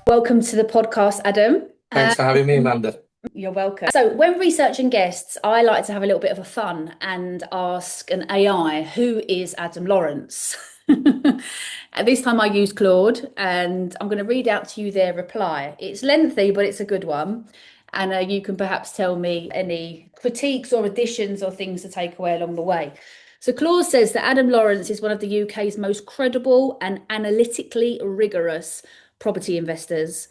Welcome to the podcast, Adam. Thanks for having me, Amanda. You're welcome. So, when researching guests, I like to have a little bit of a fun and ask an AI, who is Adam Lawrence? At this time, I used Claude, and I'm going to read out to you their reply. It's lengthy, but it's a good one. And you can perhaps tell me any critiques or additions or things to take away along the way. So, Claude says that Adam Lawrence is one of the UK's most credible and analytically rigorous property investors,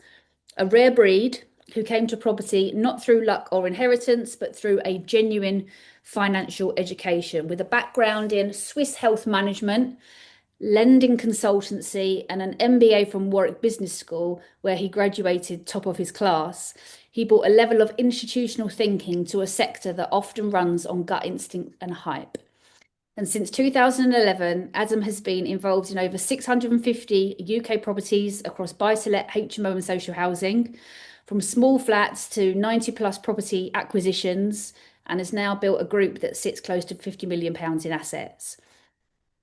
a rare breed who came to property not through luck or inheritance, but through a genuine financial education with a background in Swiss health management, lending consultancy, and an MBA from Warwick Business School, where he graduated top of his class. He brought a level of institutional thinking to a sector that often runs on gut instinct and hype. And since 2011, Adam has been involved in over 650 UK properties across buy-to-let, HMO and social housing, from small flats to 90 plus property acquisitions, and has now built a group that sits close to £50 million in assets.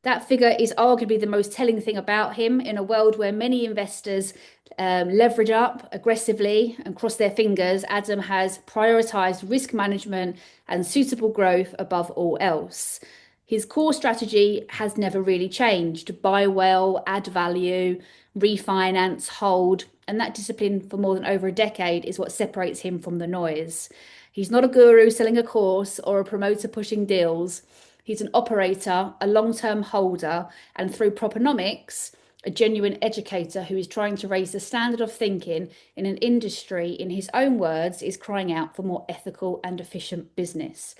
That figure is arguably the most telling thing about him in a world where many investors leverage up aggressively and cross their fingers. Adam has prioritised risk management and suitable growth above all else. His core strategy has never really changed: buy well, add value, refinance, hold. And that discipline for more than over a decade is what separates him from the noise. He's not a guru selling a course or a promoter pushing deals. He's an operator, a long-term holder, and through Propenomix, a genuine educator who is trying to raise the standard of thinking in an industry, in his own words, is crying out for more ethical and efficient business.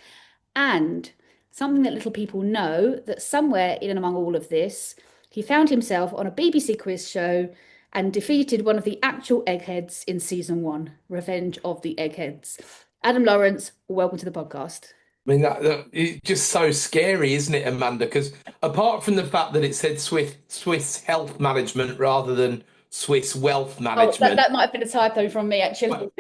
And something that little people know, that somewhere in and among all of this, he found himself on a BBC quiz show and defeated one of the actual eggheads in season 1, Revenge of the Eggheads. Adam Lawrence, welcome to the podcast. I mean, it's just so scary, isn't it, Amanda? Because apart from the fact that it said Swiss health management rather than Swiss wealth management. Oh, that might have been a typo from me, actually.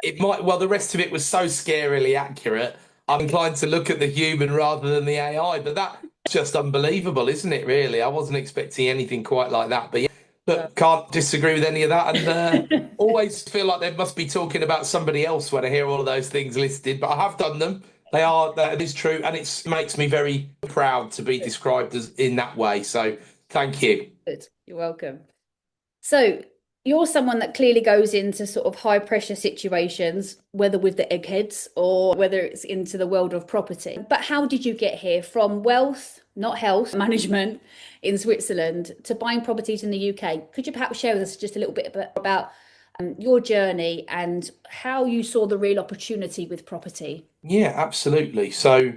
It might, well, the rest of it was so scarily accurate. I'm inclined to look at the human rather than the AI, but that's just unbelievable, isn't it, really? I wasn't expecting anything quite like that. But yeah, look, can't disagree with any of that. And always feel like they must be talking about somebody else when I hear all of those things listed. But I have done them. That is true. And it makes me very proud to be described as in that way. So thank you. Good. You're welcome. So you're someone that clearly goes into sort of high pressure situations, whether with the eggheads or whether it's into the world of property. But how did you get here from wealth, not health management in Switzerland, to buying properties in the UK? Could you perhaps share with us just a little bit about your journey and how you saw the real opportunity with property? Yeah, absolutely. So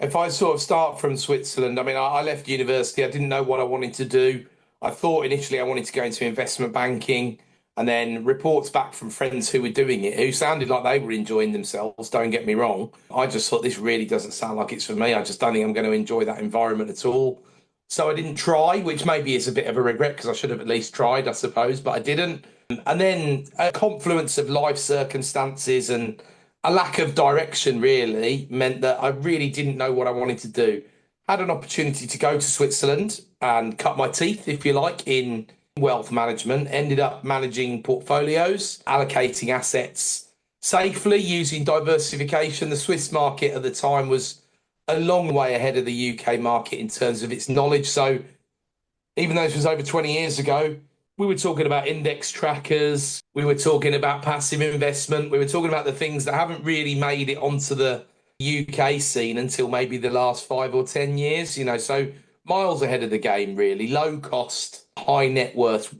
if I sort of start from Switzerland, I mean, I left university. I didn't know what I wanted to do. I thought initially I wanted to go into investment banking, and then reports back from friends who were doing it, who sounded like they were enjoying themselves. Don't get me wrong. I just thought this really doesn't sound like it's for me. I just don't think I'm going to enjoy that environment at all. So I didn't try, which maybe is a bit of a regret because I should have at least tried, I suppose, but I didn't. And then a confluence of life circumstances and a lack of direction really meant that I really didn't know what I wanted to do. Had an opportunity to go to Switzerland and cut my teeth, if you like, in wealth management. Ended up managing portfolios, allocating assets safely using diversification. The Swiss market at the time was a long way ahead of the UK market in terms of its knowledge. So even though this was over 20 years ago, we were talking about index trackers. We were talking about passive investment. We were talking about the things that haven't really made it onto the UK scene until maybe the last 5 or 10 years, so miles ahead of the game, really. Low cost, high net worth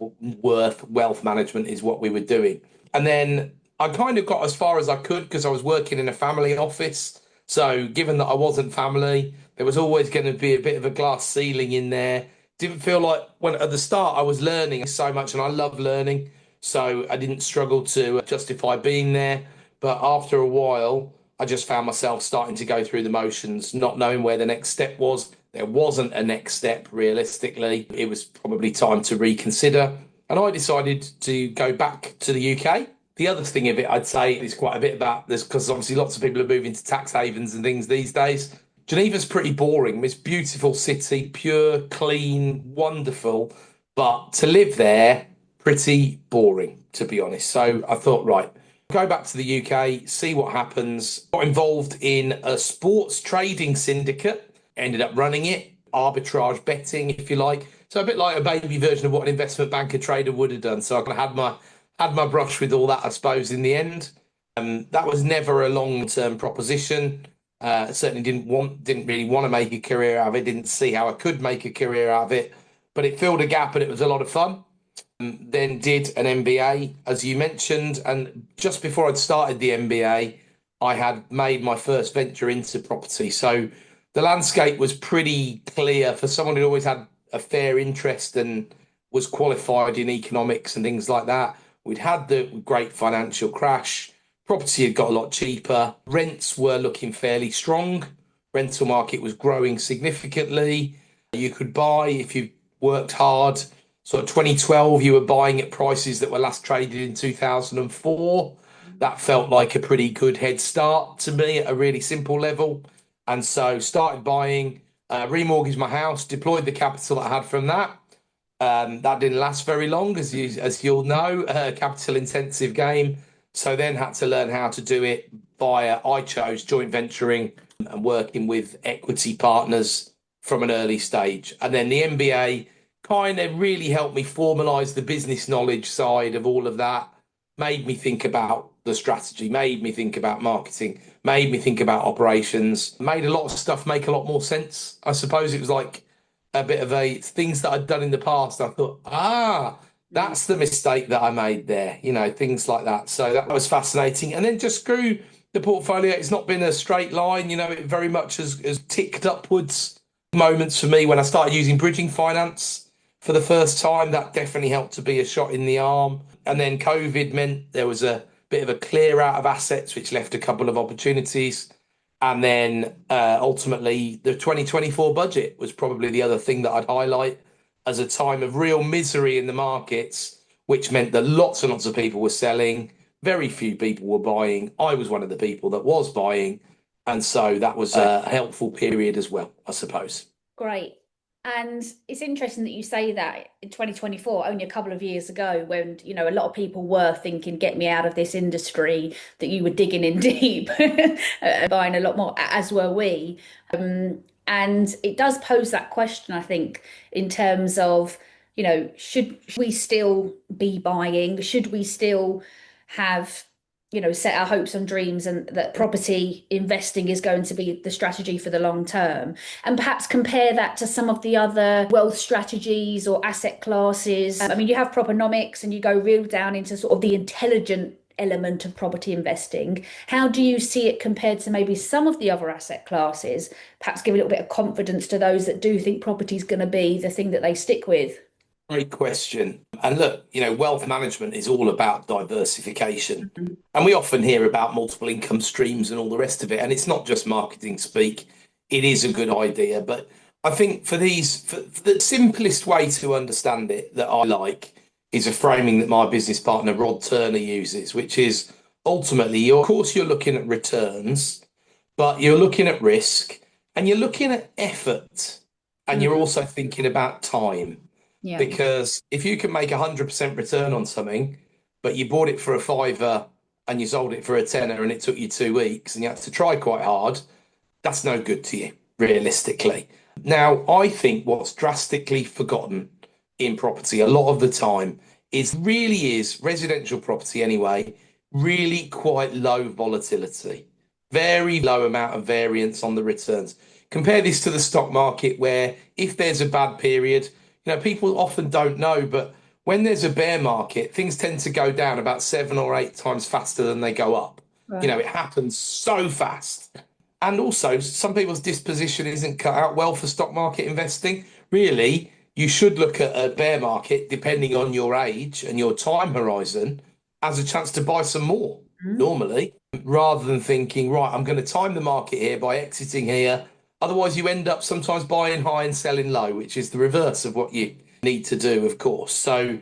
wealth management is what we were doing. And then I kind of got as far as I could because I was working in a family office. So given that I wasn't family, there was always going to be a bit of a glass ceiling in there. Didn't feel like when at the start I was learning so much, and I love learning. So I didn't struggle to justify being there. But after a while, I just found myself starting to go through the motions, not knowing where the next step was. There wasn't a next step, realistically. It was probably time to reconsider. And I decided to go back to the UK. The other thing of it, I'd say, is quite a bit about this, because obviously lots of people are moving to tax havens and things these days. Geneva's pretty boring. It's a beautiful city, pure, clean, wonderful. But to live there pretty boring, to be honest. So I thought, right, go back to the UK, see what happens. Got involved in a sports trading syndicate, ended up running it, arbitrage betting, if you like. So a bit like a baby version of what an investment banker trader would have done. So I kind of had my brush with all that, I suppose, in the end. That was never a long-term proposition. Certainly didn't really want to make a career out of it. Didn't see how I could make a career out of it, but it filled a gap and it was a lot of fun. Then did an MBA, as you mentioned, and just before I'd started the MBA, I had made my first venture into property. So the landscape was pretty clear for someone who always had a fair interest and was qualified in economics and things like that. We'd had the great financial crash. Property had got a lot cheaper. Rents were looking fairly strong. Rental market was growing significantly. You could buy if you worked hard. So 2012, you were buying at prices that were last traded in 2004. That felt like a pretty good head start to me at a really simple level. And so started buying, remortgaged my house, deployed the capital I had from that. That didn't last very long, as you'll know, capital intensive game. So then had to learn how to do it via, I chose joint venturing and working with equity partners from an early stage. And then the MBA kind of really helped me formalize the business knowledge side of all of that, made me think about the strategy, made me think about marketing, made me think about operations, made a lot of stuff make a lot more sense. I suppose it was like a bit of a things that I'd done in the past. I thought, that's the mistake that I made there, things like that. So that was fascinating. And then just grew the portfolio. It's not been a straight line, it very much has ticked upwards. Moments for me when I started using bridging finance for the first time, that definitely helped to be a shot in the arm. And then COVID meant there was a bit of a clear out of assets, which left a couple of opportunities. And then ultimately, the 2024 budget was probably the other thing that I'd highlight as a time of real misery in the markets, which meant that lots and lots of people were selling, very few people were buying. I was one of the people that was buying. And so that was a helpful period as well, I suppose. Great. And it's interesting that you say that in 2024, only a couple of years ago, when, a lot of people were thinking, get me out of this industry, that you were digging in deep, buying a lot more, as were we. And it does pose that question, I think, in terms of, should we still be buying? Should we still have set our hopes and dreams and that property investing is going to be the strategy for the long term, and perhaps compare that to some of the other wealth strategies or asset classes. I mean, you have Propenomix and you go real down into sort of the intelligent element of property investing. How do you see it compared to maybe some of the other asset classes? Perhaps give a little bit of confidence to those that do think property is going to be the thing that they stick with. Great question. And look, wealth management is all about diversification. And we often hear about multiple income streams and all the rest of it. And it's not just marketing speak. It is a good idea. But I think for the simplest way to understand it that I like is a framing that my business partner, Rod Turner, uses, which is ultimately, of course, you're looking at returns, but you're looking at risk and you're looking at effort. And you're also thinking about time. Yeah. Because if you can make 100% return on something, but you bought it for a fiver and you sold it for a tenner and it took you 2 weeks and you had to try quite hard, that's no good to you, realistically. Now, I think what's drastically forgotten in property a lot of the time is residential property anyway, really quite low volatility, very low amount of variance on the returns. Compare this to the stock market where if there's a bad period, people often don't know, but when there's a bear market, things tend to go down about 7 or 8 times faster than they go up. Right. It happens so fast. And also, some people's disposition isn't cut out well for stock market investing. Really, you should look at a bear market, depending on your age and your time horizon, as a chance to buy some more, normally, rather than thinking, right, I'm going to time the market here by exiting here. Otherwise, you end up sometimes buying high and selling low, which is the reverse of what you need to do, of course. So,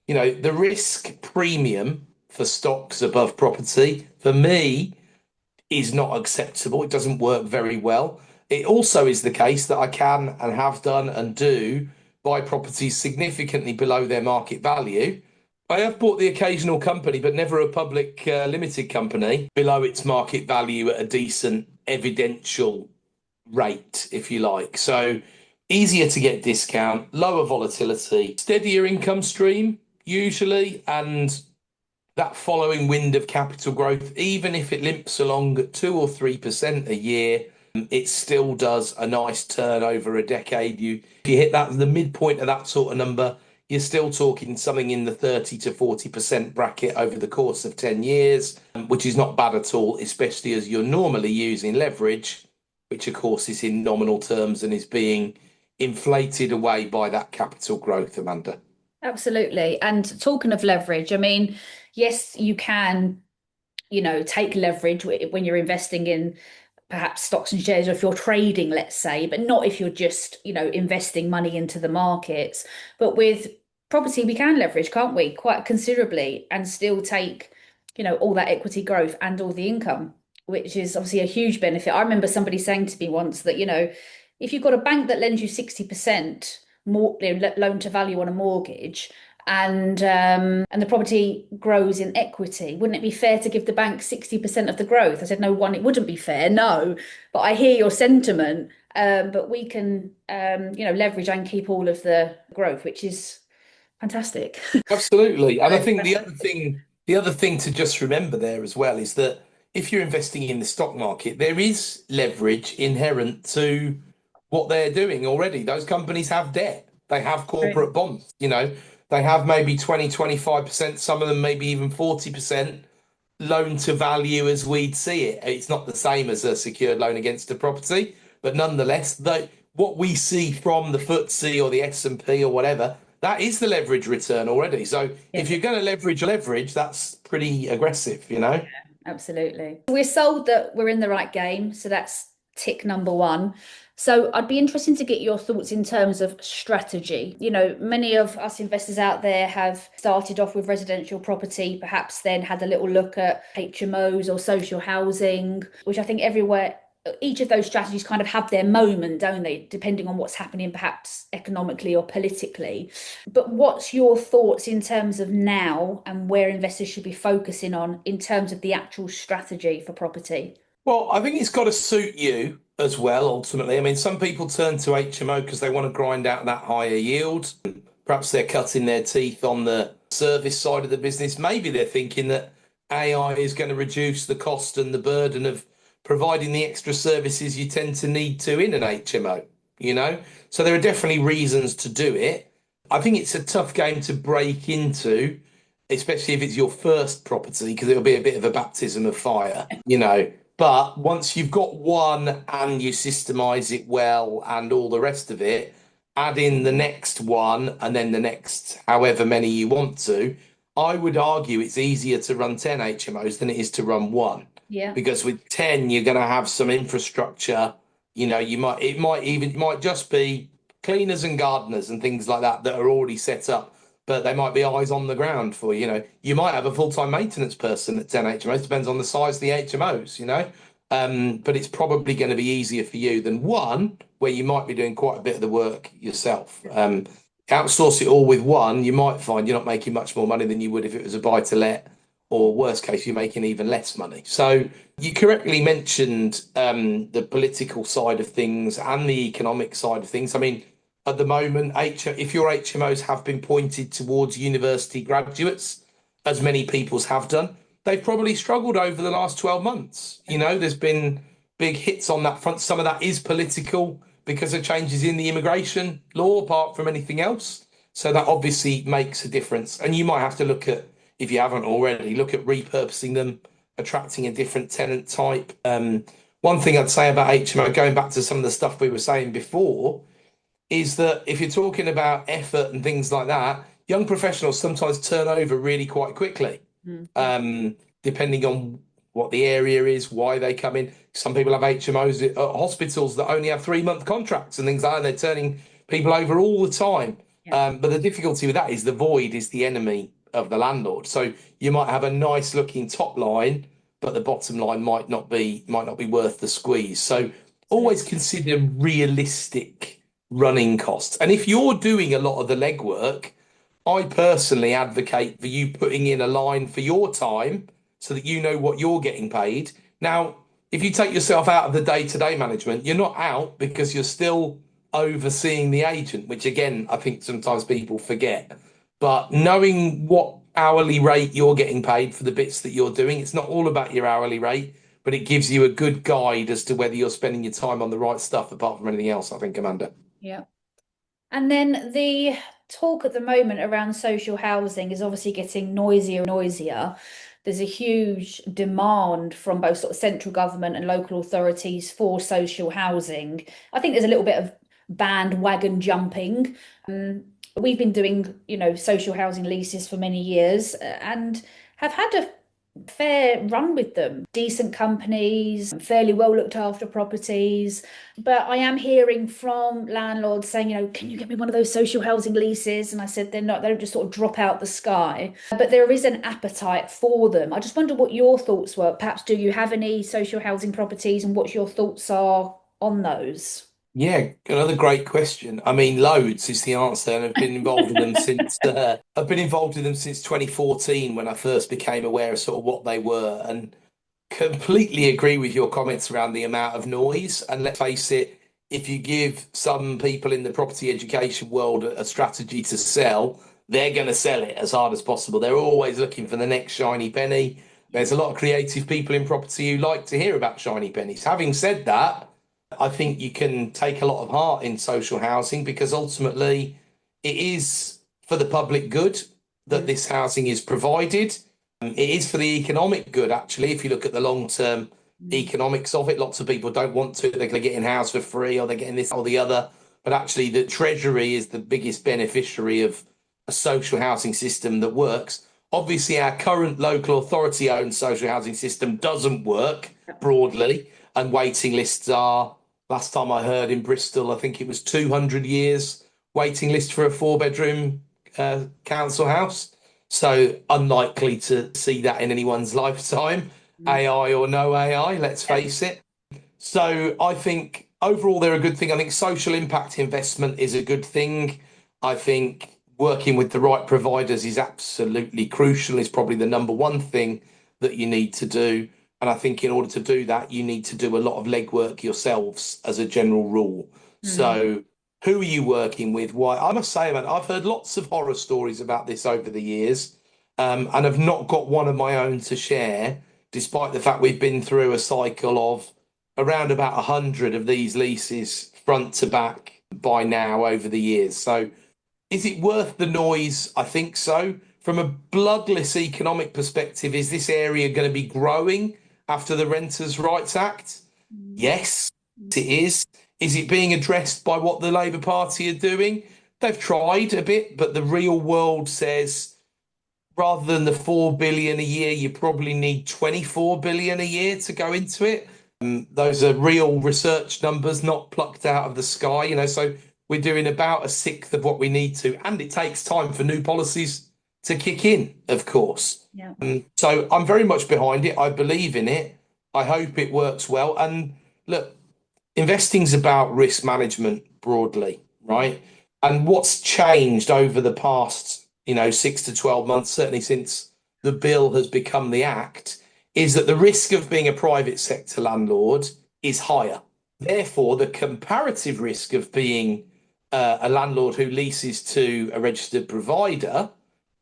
the risk premium for stocks above property, for me, is not acceptable. It doesn't work very well. It also is the case that I can and have done and do buy properties significantly below their market value. I have bought the occasional company, but never a public limited company below its market value at a decent evidential rate, if you like. So easier to get discount, lower volatility, steadier income stream usually, and that following wind of capital growth, even if it limps along at 2 or 3% a year, it still does a nice turn over a decade. If you hit that the midpoint of that sort of number, you're still talking something in the 30 to 40% bracket over the course of 10 years, which is not bad at all, especially as you're normally using leverage, which of course is in nominal terms and is being inflated away by that capital growth, Amanda. Absolutely. And talking of leverage, I mean, yes, you can, take leverage when you're investing in perhaps stocks and shares, or if you're trading, let's say, but not if you're just, investing money into the markets. But with property, we can leverage, can't we? Quite considerably and still take, all that equity growth and all the income, which is obviously a huge benefit. I remember somebody saying to me once that, if you've got a bank that lends you 60% more, loan to value on a mortgage, and the property grows in equity, wouldn't it be fair to give the bank 60% of the growth? I said, no, one, it wouldn't be fair, no. But I hear your sentiment. But we can, leverage and keep all of the growth, which is fantastic. Absolutely. And I think the other thing to just remember there as well is that if you're investing in the stock market, there is leverage inherent to what they're doing already. Those companies have debt. They have Right. corporate bonds, they have maybe 20, 25%, some of them maybe even 40% loan to value as we'd see it. It's not the same as a secured loan against a property, but nonetheless, what we see from the FTSE or the S&P or whatever, that is the leverage return already. So Yeah. if you're going to leverage, that's pretty aggressive. Absolutely. We're sold that we're in the right game, so that's tick number one. So I'd be interested to get your thoughts in terms of strategy. Many of us investors out there have started off with residential property, perhaps then had a little look at HMOs or social housing, which I think everywhere, each of those strategies kind of have their moment, don't they? Depending on what's happening, perhaps economically or politically. But what's your thoughts in terms of now and where investors should be focusing on in terms of the actual strategy for property? Well, I think it's got to suit you as well, ultimately. I mean, some people turn to HMO because they want to grind out that higher yield. Perhaps they're cutting their teeth on the service side of the business. Maybe they're thinking that AI is going to reduce the cost and the burden of providing the extra services you tend to need to in an HMO. So there are definitely reasons to do it. I think it's a tough game to break into, especially if it's your first property, because it'll be a bit of a baptism of fire. But once you've got one and you systemize it well and all the rest of it, add in the next one and then the next however many you want to. I would argue it's easier to run 10 HMOs than it is to run one. Yeah. Because with 10, you're going to have some infrastructure. It might just be cleaners and gardeners and things like that are already set up, but they might be eyes on the ground for you. You might have a full-time maintenance person at 10 HMOs, depends on the size of the HMOs. But it's probably going to be easier for you than one where you might be doing quite a bit of the work yourself. Outsource it all with one, you might find you're not making much more money than you would if it was a buy to let, or worst case, you're making even less money. So you correctly mentioned the political side of things and the economic side of things. I mean, at the moment, if your HMOs have been pointed towards university graduates, as many people's have done, they've probably struggled over the last 12 months. There's been big hits on that front. Some of that is political because of changes in the immigration law, apart from anything else. So that obviously makes a difference. And you might have to look at, if you haven't already, look at repurposing them, attracting a different tenant type. One thing I'd say about HMO, going back to some of the stuff we were saying before, is that if you're talking about effort and things like that, young professionals sometimes turn over really quite quickly, Mhm. um, depending on what the area is, why they come in. Some people have HMOs at hospitals that only have 3-month contracts and things like that. And they're turning people over all the time. Yeah. But the difficulty with that is the void is the enemy of the landlord. So you might have a nice looking top line, but the bottom line might not be worth the squeeze. So Absolutely. always consider realistic running costs. And if you're doing a lot of the legwork, I personally advocate for you putting in a line for your time so that you know what you're getting paid. Now, if you take yourself out of the day-to-day management, you're not out because you're still overseeing the agent, which again, I think sometimes people forget. But knowing what hourly rate you're getting paid for the bits that you're doing, it's not all about your hourly rate, but it gives you a good guide as to whether you're spending your time on the right stuff apart from anything else, I think, Amanda. Yeah. And then the talk at the moment around social housing is obviously getting noisier and noisier. There's a huge demand from both sort of central government and local authorities for social housing. I think there's a little bit of bandwagon jumping. We've been doing, social housing leases for many years and have had a fair run with them. Decent companies, fairly well looked after properties. But I am hearing from landlords saying, can you get me one of those social housing leases? And I said, they're not, they don't just sort of drop out the sky. But there is an appetite for them. I just wonder what your thoughts were. Perhaps do you have any social housing properties and what your thoughts are on those? Yeah, another great question. I mean, loads is the answer, and I've been involved with them since 2014 when I first became aware of sort of what they were, and completely agree with your comments around the amount of noise. And let's face it, if you give some people in the property education world a strategy to sell, they're going to sell it as hard as possible. They're always looking for the next shiny penny. There's a lot of creative people in property who like to hear about shiny pennies. Having said that, I think you can take a lot of heart in social housing because ultimately it is for the public good that this housing is provided. It is for the economic good, actually. If you look at the long term economics of it, lots of people don't want to. They're going to get in house for free or they're getting this or the other. But actually, the Treasury is the biggest beneficiary of a social housing system that works. Obviously, our current local authority owned social housing system doesn't work broadly, and waiting lists are, last time I heard in Bristol, I think it was 200 years waiting list for a four-bedroom council house. So unlikely to see that in anyone's lifetime, AI or no AI, let's Yeah. face it. So I think overall they're a good thing. I think social impact investment is a good thing. I think working with the right providers is absolutely crucial, is probably the number one thing that you need to do. And I think in order to do that, you need to do a lot of legwork yourselves as a general rule. Mm. So who are you working with? Why? I must say, man, I've heard lots of horror stories about this over the years, and have not got one of my own to share, despite the fact we've been through a cycle of around about 100 of these leases front to back by now over the years. So is it worth the noise? I think so. From a bloodless economic perspective, is this area going to be growing after the Renters' Rights Act? Yes, it is. Is it being addressed by what the Labour Party are doing? They've tried a bit, but the real world says rather than the 4 billion a year, you probably need 24 billion a year to go into it. Those are real research numbers, not plucked out of the sky, so we're doing about a sixth of what we need to, and it takes time for new policies to kick in, of course. Yeah. So I'm very much behind it. I believe in it. I hope it works well. And look, investing's about risk management broadly, right? And what's changed over the past, 6 to 12 months, certainly since the bill has become the act, is that the risk of being a private sector landlord is higher. Therefore, the comparative risk of being a landlord who leases to a registered provider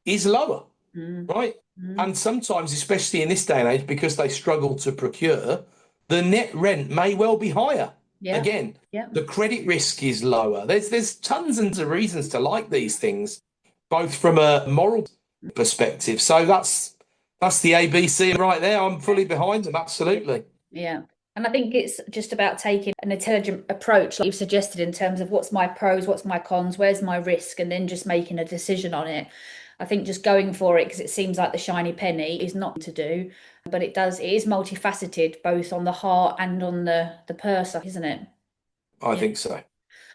is lower, Mm. right? Mm. And sometimes, especially in this day and age, because they struggle to procure, the net rent may well be higher. Yeah. Again, Yeah. the credit risk is lower. There's tons of reasons to like these things, both from a moral perspective. So that's the ABC right there. I'm fully behind them, absolutely. Yeah. And I think it's just about taking an intelligent approach, like you've suggested, in terms of what's my pros, what's my cons, where's my risk, and then just making a decision on it. I think just going for it because it seems like the shiny penny is not to do, but it is multifaceted, both on the heart and on the purse, isn't it? I Yeah. think so.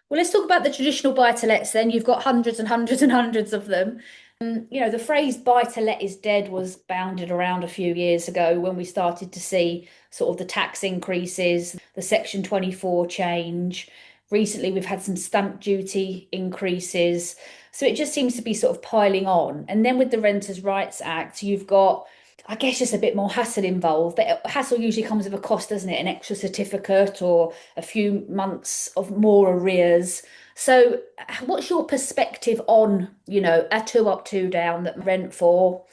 Well, let's talk about the traditional buy-to-lets then. You've got hundreds and hundreds and hundreds of them. The phrase buy-to-let is dead was bounded around a few years ago when we started to see sort of the tax increases, the Section 24 change. Recently, we've had some stamp duty increases. So it just seems to be sort of piling on. And then with the Renters' Rights Act, you've got, I guess, just a bit more hassle involved. But hassle usually comes with a cost, doesn't it? An extra certificate or a few months of more arrears. So, what's your perspective on, a two up, two down that rent for,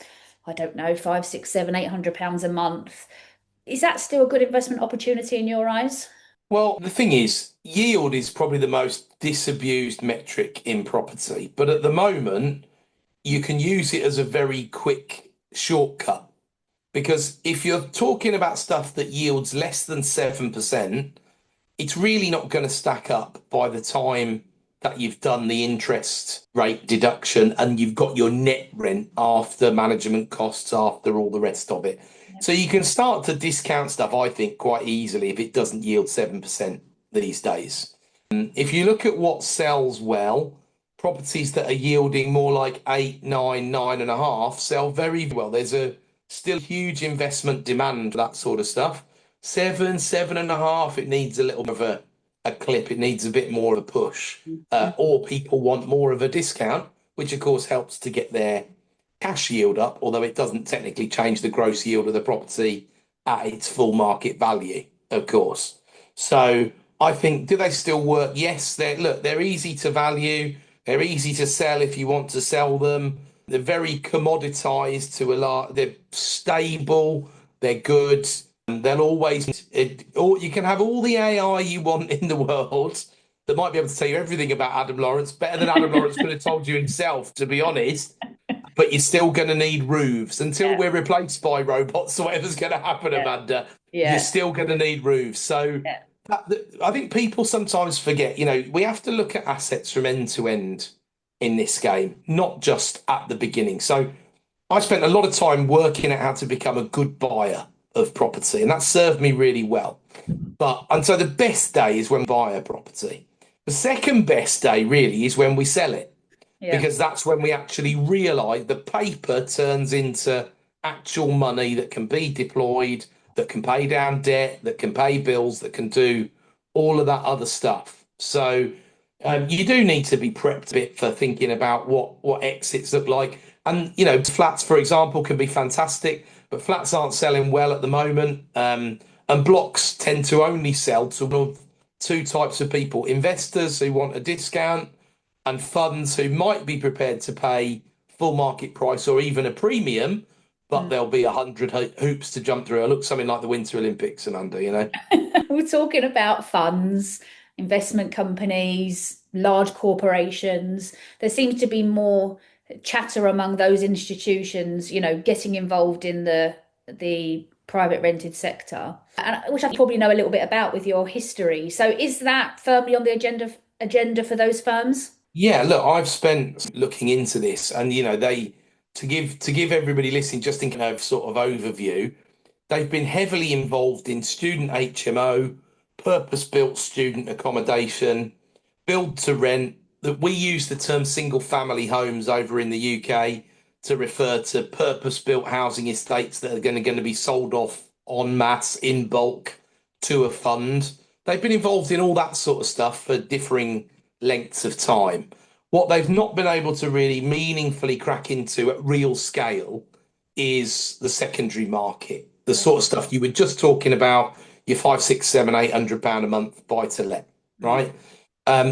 I don't know, five, six, seven, £800 a month? Is that still a good investment opportunity in your eyes? Well, the thing is, yield is probably the most disabused metric in property, but at the moment, you can use it as a very quick shortcut. Because if you're talking about stuff that yields less than 7%, it's really not going to stack up by the time that you've done the interest rate deduction and you've got your net rent after management costs, after all the rest of it. Yep. So you can start to discount stuff, I think, quite easily if it doesn't yield 7% these days. If you look at what sells well, properties that are yielding more like 8, 9, 9.5 sell very well. There's a still huge investment demand for that sort of stuff. 7, 7.5, it needs a little bit of a clip. It needs a bit more of a push. Or people want more of a discount, which of course helps to get their cash yield up, although it doesn't technically change the gross yield of the property at its full market value, of course. So I think, do they still work? Yes, they're easy to value. They're easy to sell if you want to sell them. They're very commoditized to a lot. They're stable. They're good. And they'll always, or you can have all the AI you want in the world that might be able to tell you everything about Adam Lawrence, better than Adam Lawrence could have told you himself, to be honest. But you're still going to need roofs until Yeah, we're replaced by robots or whatever's going to happen, yeah, Amanda. You're yeah, still going to need roofs. So yeah. I think people sometimes forget, we have to look at assets from end to end in this game, not just at the beginning. So I spent a lot of time working out how to become a good buyer of property, and that served me really well. And so the best day is when we buy a property. The second best day really is when we sell it, Yeah. because that's when we actually realize the paper turns into actual money that can be deployed, that can pay down debt, that can pay bills, that can do all of that other stuff. So you do need to be prepped a bit for thinking about what exits look like. And flats, for example, can be fantastic, but flats aren't selling well at the moment. And blocks tend to only sell to one of two types of people: investors who want a discount, and funds who might be prepared to pay full market price or even a premium, but Mm. there'll be 100 hoops to jump through. I look something like the Winter Olympics, Amanda. We're talking about funds, investment companies, large corporations. There seems to be more chatter among those institutions, getting involved in the private rented sector, and which I probably know a little bit about with your history. So is that firmly on the agenda for those firms? Yeah, look, I've spent looking into this, and they to give everybody listening just in kind of sort of overview, they've been heavily involved in student HMO, purpose-built student accommodation, build to rent. That we use the term single family homes over in the UK to refer to purpose-built housing estates that are going to be sold off en masse in bulk to a fund. They've been involved in all that sort of stuff for differing lengths of time. What they've not been able to really meaningfully crack into at real scale is the secondary market, the Yeah. sort of stuff you were just talking about, your 5, 6, 7, £800 a month buy to let, Mm. right?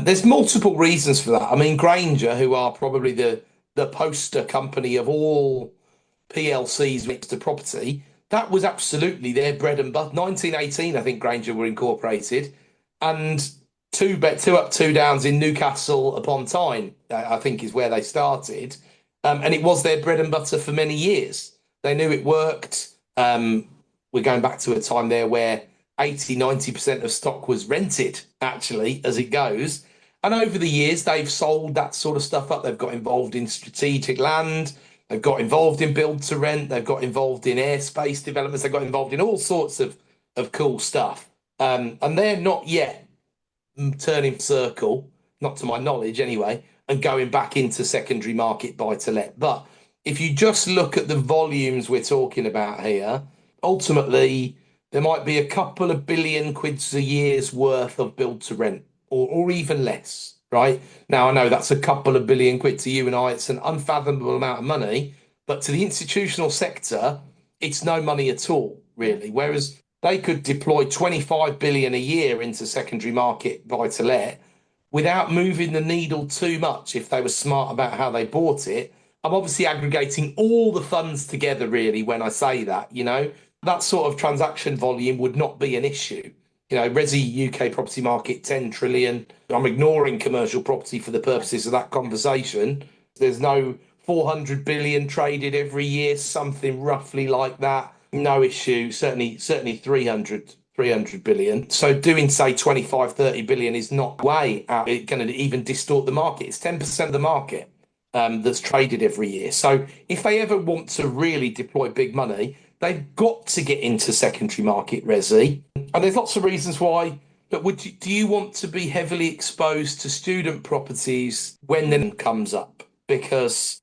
There's multiple reasons for that. I mean, Granger, who are probably the poster company of all PLCs linked to property, that was absolutely their bread and butter. 1918, I think Granger were incorporated, and two up, two downs in Newcastle upon Tyne, I think is where they started. And it was their bread and butter for many years. They knew it worked. We're going back to a time there where 80, 90% of stock was rented, actually, as it goes. And over the years, they've sold that sort of stuff up. They've got involved in strategic land. They've got involved in build to rent. They've got involved in airspace developments. They've got involved in all sorts of cool stuff. And they're not yet turning circle, not to my knowledge anyway, and going back into secondary market buy to let. But if you just look at the volumes we're talking about here, ultimately there might be a couple of billion quids a year's worth of build to rent. or even less, right? Now, I know that's a couple of billion quid to you and I. It's an unfathomable amount of money, but to the institutional sector, it's no money at all, Yeah. really. Whereas they could deploy 25 billion a year into secondary market buy to let without moving the needle too much if they were smart about how they bought it. I'm obviously aggregating all the funds together, really, when I say that, that sort of transaction volume would not be an issue. Resi UK property market 10 trillion. I'm ignoring commercial property for the purposes of that conversation. There's no 400 billion traded every year, something roughly like that. No issue. Certainly 300 billion. So doing, say, 25, 30 billion is not way out. It's going to even distort the market. It's 10% of the market that's traded every year. So if they ever want to really deploy big money, they've got to get into secondary market resi. And there's lots of reasons why. But do you want to be heavily exposed to student properties when then comes up? Because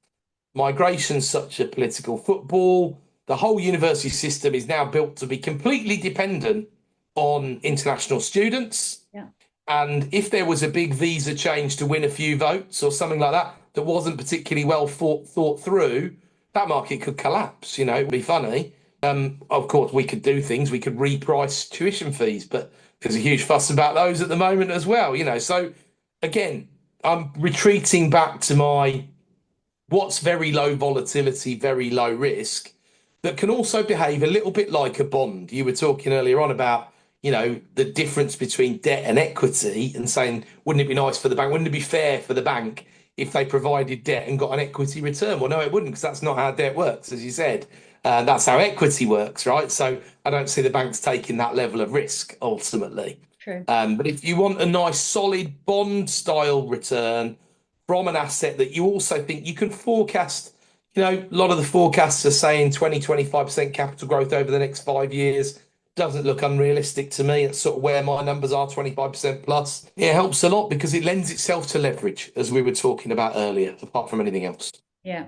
migration's such a political football. The whole university system is now built to be completely dependent on international students. Yeah. And if there was a big visa change to win a few votes or something like that that wasn't particularly well thought through, that market could collapse. It'd be funny. Of course, we could do things. We could reprice tuition fees, but there's a huge fuss about those at the moment as well. So again, I'm retreating back to my what's very low volatility, very low risk, that can also behave a little bit like a bond. You were talking earlier on about, the difference between debt and equity and saying, wouldn't it be nice for the bank? Wouldn't it be fair for the bank if they provided debt and got an equity return? Well, no, it wouldn't, because that's not how debt works, as you said. That's how equity works, right? So I don't see the banks taking that level of risk ultimately. True. But if you want a nice solid bond style return from an asset that you also think you can forecast, a lot of the forecasts are saying 20-25% capital growth over the next 5 years. Doesn't look unrealistic to me. It's sort of where my numbers are, 25% plus. It helps a lot because it lends itself to leverage, as we were talking about earlier, apart from anything else. Yeah.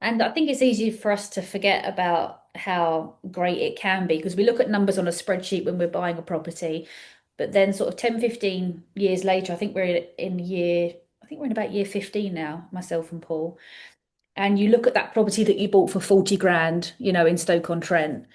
And I think it's easy for us to forget about how great it can be because we look at numbers on a spreadsheet when we're buying a property, but then sort of 10, 15 years later, I think we're in about year 15 now, myself and Paul. And you look at that property that you bought for 40 grand, in Stoke-on-Trent,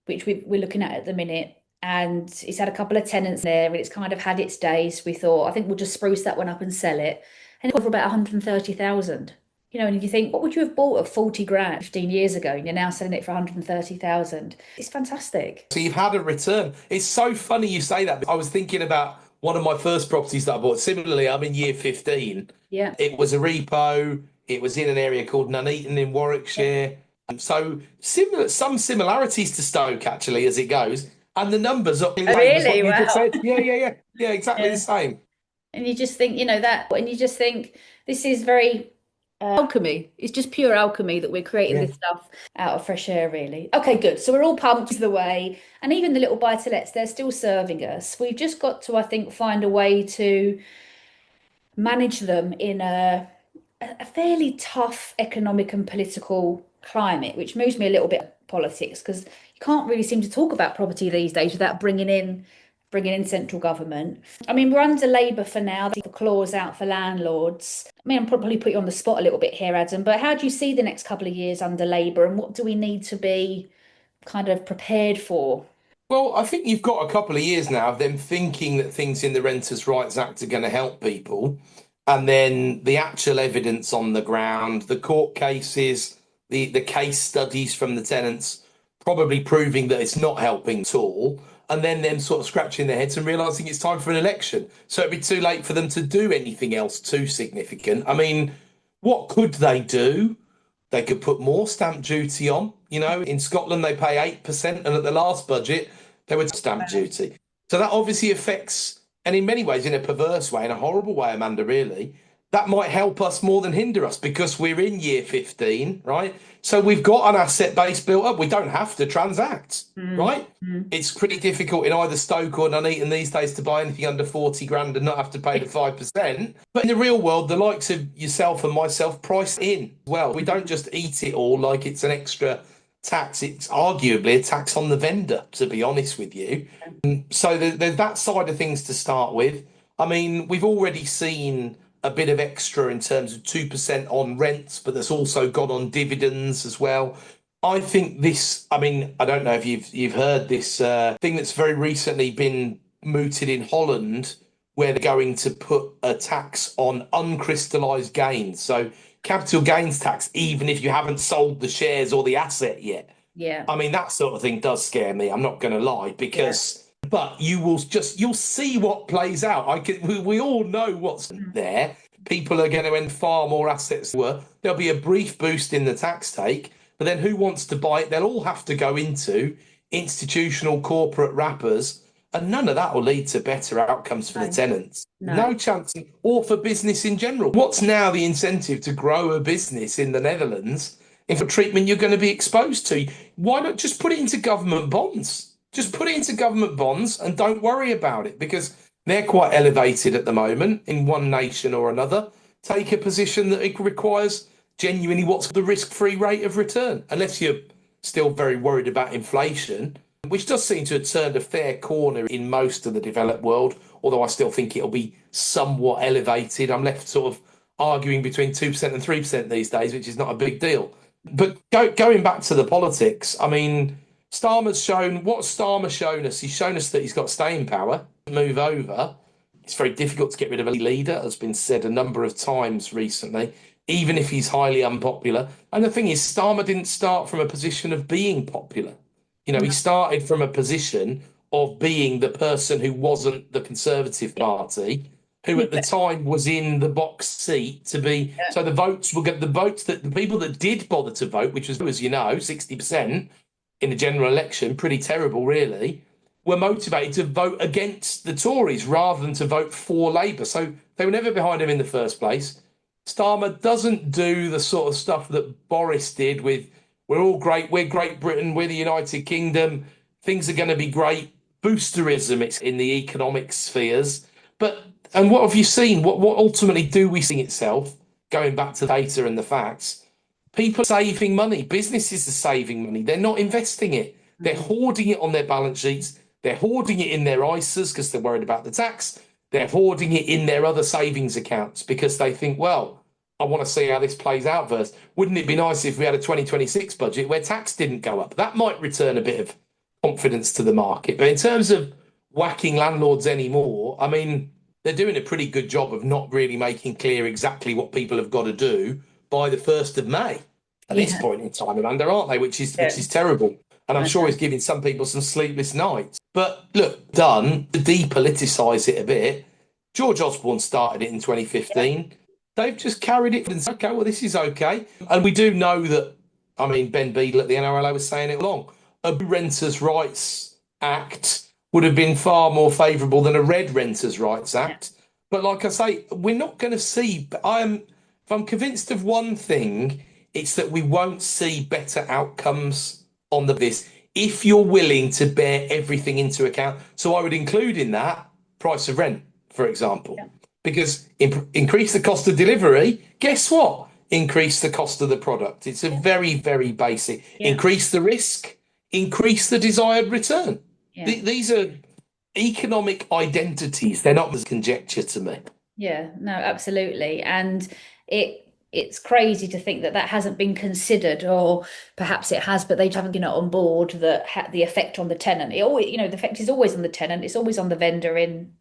which we're looking at the minute. And it's had a couple of tenants there and it's kind of had its days. We thought, I think we'll just spruce that one up and sell it. And it got for about 130,000. And you think, what would you have bought at 40 grand 15 years ago? And you're now selling it for 130,000. It's fantastic. So you've had a return. It's so funny you say that. I was thinking about one of my first properties that I bought. Similarly, I'm in year 15. Yeah. It was a repo. It was in an area called Nuneaton in Warwickshire. So some similarities to Stoke, actually, as it goes. And the numbers are Oh, same as what really? you just Wow. said. Yeah, exactly the Yeah. same. And you just think, and you just think this is very alchemy. It's just pure alchemy that we're creating Yeah. this stuff out of fresh air, really. Okay, good. So we're all pumped the way. And even the little buy-to-lets, they're still serving us. We've just got to, I think, find a way to manage them in a fairly tough economic and political climate, which moves me a little bit politics because you can't really seem to talk about property these days without bringing in central government. I mean, we're under Labour for now, the clause out for landlords. I mean, I'm probably put you on the spot a little bit here, Adam, but how do you see the next couple of years under Labour and what do we need to be kind of prepared for? Well, I think you've got a couple of years now of them thinking that things in the Renters' Rights Act are going to help people. And then the actual evidence on the ground, the court cases, the case studies from the tenants probably proving that it's not helping at all. And then them sort of scratching their heads and realizing it's time for an election. So it'd be too late for them to do anything else too significant. I mean, what could they do? They could put more stamp duty on. In Scotland, they pay 8%. And at the last budget, they were stamp duty. So that obviously affects, and in many ways, in a perverse way, in a horrible way, Amanda, really, that might help us more than hinder us because we're in year 15, right? So we've got an asset base built up. We don't have to transact, right? It's pretty difficult in either Stoke or Nuneaton these days to buy anything under 40 grand and not have to pay the 5%. But in the real world, the likes of yourself and myself price in. Well, we don't just eat it all like it's an extra tax. It's arguably a tax on the vendor, to be honest with you. So there's that side of things to start with. I mean, we've already seen a bit of extra in terms of 2% on rents, but that's also gone on dividends as well. I think this, I mean, I don't know if you've heard this thing that's very recently been mooted in Holland, where they're going to put a tax on uncrystallized gains. So capital gains tax, even if you haven't sold the shares or the asset yet. Yeah. I mean, that sort of thing does scare me. I'm not going to lie, Yeah. because, but you'll see what plays out. We all know what's Mm. there. People are going to end far more assets than were. There'll be a brief boost in the tax take, but then who wants to buy it? They'll all have to go into institutional corporate wrappers, and none of that will lead to better outcomes for the No, tenants. no. No chance, or for business in general. What's now the incentive to grow a business in the Netherlands if a treatment you're going to be exposed to? Why not just put it into government bonds? Just put it into government bonds and don't worry about it, because they're quite elevated at the moment in one nation or another. Take a position that it requires genuinely what's the risk-free rate of return, unless you're still very worried about inflation, which does seem to have turned a fair corner in most of the developed world, although I still think it'll be somewhat elevated. I'm left sort of arguing between 2% and 3% these days, which is not a big deal. But going back to the politics, I mean, what's Starmer shown us? He's shown us that he's got staying power, move over. It's very difficult to get rid of a leader, has been said a number of times recently, even if he's highly unpopular. And the thing is, Starmer didn't start from a position of being popular. You know, he No. started from a position of being the person who wasn't the Conservative Party, who at the Yeah. time was in the box seat to be. So the votes will get the votes that the people that did bother to vote, which was, as you know, 60% in the general election, pretty terrible, really, were motivated to vote against the Tories rather than to vote for Labour. So they were never behind him in the first place. Starmer doesn't do the sort of stuff that Boris did with, we're all great, we're Great Britain, we're the United Kingdom, things are going to be great. Boosterism, it's in the economic spheres. But, and what have you seen? What ultimately do we see itself, going back to data and the facts? People are saving money. Businesses are saving money. They're not investing it. They're Mm. hoarding it on their balance sheets. They're hoarding it in their ISAs because they're worried about the tax. They're hoarding it in their other savings accounts because they think, well, I want to see how this plays out first. Wouldn't it be nice if we had a 2026 budget where tax didn't go up? That might return a bit of confidence to the market. But in terms of whacking landlords anymore, I mean, they're doing a pretty good job of not really making clear exactly what people have got to do by the 1st of May at this Yeah. point in time, Amanda, aren't they? Which Yeah. is terrible. And I'm I sure know. it's giving some people some sleepless nights. But look, done to depoliticize it a bit. George Osborne started it in Yeah. 2015. They've just carried it and said, okay, well, this is okay. And we do know that, I mean, Ben Beadle at the NRLO was saying it along. A Renters' Rights Act would have been far more favourable than a red Renters' Rights Yeah. Act. But like I say, we're not going to see. If I'm convinced of one thing, it's that we won't see better outcomes on this if you're willing to bear everything into account. So I would include in that price of rent, for example, Yeah. because increase the cost of delivery. Guess what? Increase the cost of the product. It's a very, very basic. Yeah. Increase the risk, increase the desired return. Yeah. These are economic identities. They're not as conjecture to me. Yeah, no, absolutely. And it's crazy to think that that hasn't been considered, or perhaps it has, but they haven't been on board that the effect on the tenant. It always, the effect is always on the tenant. It's always on the vendor in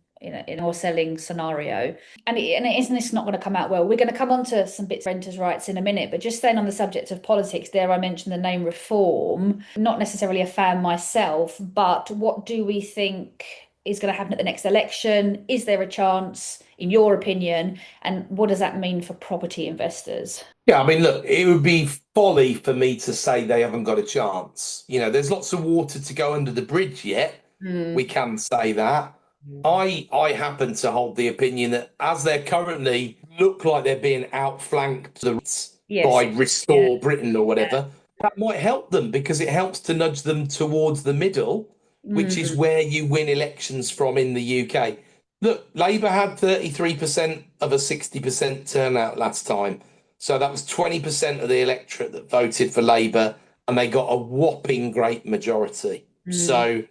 our selling scenario. And isn't this not going to come out well? We're going to come on to some bits of renters' rights in a minute, but just staying on the subject of politics, there I mentioned the name reform. Not necessarily a fan myself, but what do we think is going to happen at the next election? Is there a chance, in your opinion? And what does that mean for property investors? Yeah, I mean, look, it would be folly for me to say they haven't got a chance. You know, there's lots of water to go under the bridge yet. We Mm. can say that. I happen to hold the opinion that as they're currently look like they're being outflanked Yes. by Yeah. Restore Britain or Yeah. whatever, that might help them because it helps to nudge them towards the middle, which is Mm. where you win elections from in the UK. Look, Labour had 33% of a 60% turnout last time. So that was 20% of the electorate that voted for Labour, and they got a whopping great majority. Mm. So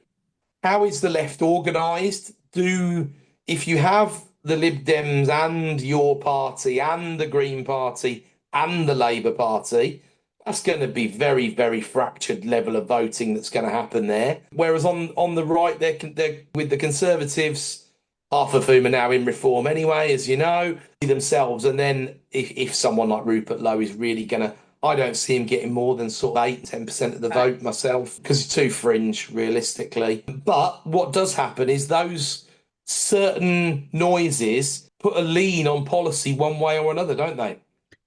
how is the left organised? If you have the Lib Dems and your party and the Green Party and the Labour Party, that's going to be very, very fractured level of voting that's going to happen there. Whereas on the right, they're with the Conservatives, half of whom are now in reform anyway, as you know, themselves. And then if someone like Rupert Lowe is really going to, I don't see him getting more than sort of 8-10% of the Right. vote myself, because it's too fringe, realistically. But what does happen is those certain noises put a lean on policy one way or another, don't they?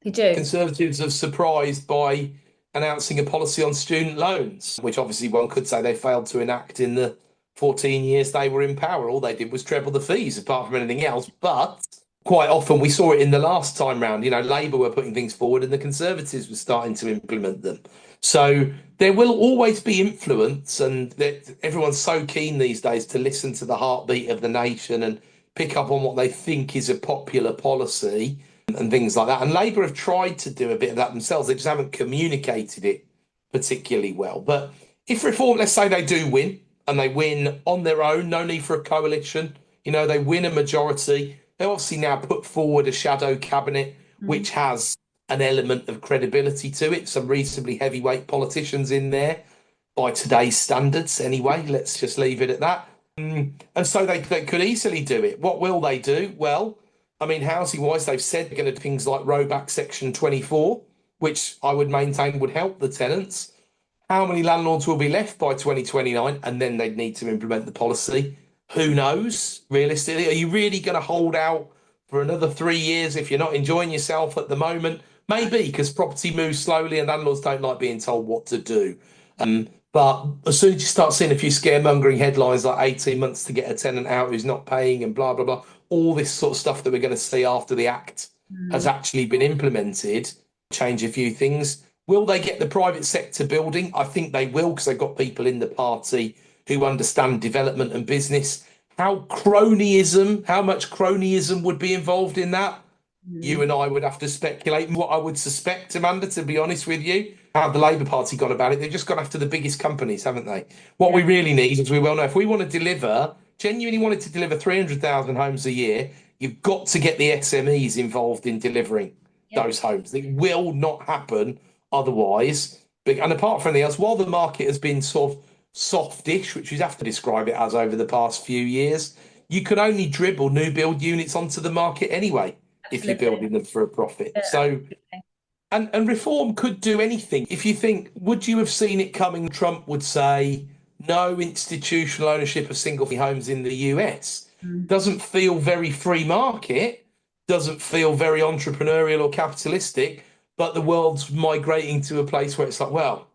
They do. Conservatives are surprised by announcing a policy on student loans, which obviously one could say they failed to enact in the 14 years they were in power. All they did was treble the fees, apart from anything else. But quite often we saw it in the last time round. You know, Labour were putting things forward and the Conservatives were starting to implement them. So there will always be influence, and everyone's so keen these days to listen to the heartbeat of the nation and pick up on what they think is a popular policy and things like that. And Labour have tried to do a bit of that themselves. They just haven't communicated it particularly well. But if reform, let's say they do win and they win on their own, no need for a coalition, you know, they win a majority. They obviously now put forward a shadow cabinet, Mm. which has an element of credibility to it, some reasonably heavyweight politicians in there by today's standards anyway. Let's just leave it at that. And so they could easily do it. What will they do? Well, I mean, housing wise, they've said they're going to do things like row back Section 24, which I would maintain would help the tenants. How many landlords will be left by 2029? And then they'd need to implement the policy. Who knows? Realistically, are you really going to hold out for another 3 years if you're not enjoying yourself at the moment? Maybe, because property moves slowly and landlords don't like being told what to do. But as soon as you start seeing a few scaremongering headlines like 18 months to get a tenant out who's not paying and blah, blah, blah, all this sort of stuff that we're going to see after the Act has Mm. actually been implemented, change a few things. Will they get the private sector building? I think they will, because they've got people in the party who understand development and business. How much cronyism would be involved in that? You Mm. and I would have to speculate. What I would suspect, Amanda, to be honest with you, how the Labour Party gone about it, they've just gone after the biggest companies, haven't they? What Yeah. we really need, as we well know, if we want to deliver, genuinely wanted to deliver 300,000 homes a year, you've got to get the SMEs involved in delivering Yeah. those homes. It will not happen otherwise. And apart from the else, while the market has been sort of softish, which you have to describe it as over the past few years, you can only dribble new build units onto the market anyway if you're Absolutely. building them for a profit. Yeah, So, absolutely. and reform could do anything. If you think, would you have seen it coming? Trump would say no institutional ownership of single family homes in the US. Mm. Doesn't feel very free market, doesn't feel very entrepreneurial or capitalistic, but the world's migrating to a place where it's like, well,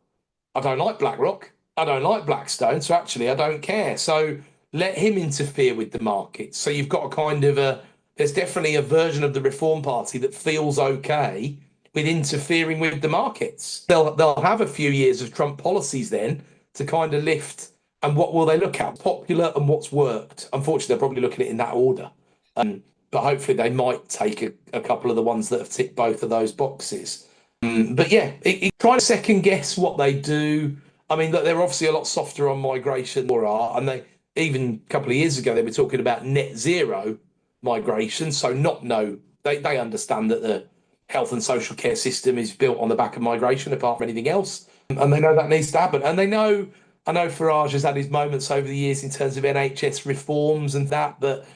I don't like BlackRock. I don't like Blackstone. So actually, I don't care. So let him interfere with the market. So you've got a kind of there's definitely a version of the Reform Party that feels okay with interfering with the markets. They'll have a few years of Trump policies then to kind of lift. And what will they look at? Popular and what's worked. Unfortunately, they're probably looking at it in that order. But hopefully, they might take a couple of the ones that have ticked both of those boxes. But yeah, try to second guess what they do. I mean, look, they're obviously a lot softer on migration or are, and they even a couple of years ago they were talking about net zero migration. So not no, they understand that the health and social care system is built on the back of migration, apart from anything else, and they know that needs to happen. And they know, I know Farage has had his moments over the years in terms of NHS reforms and that, but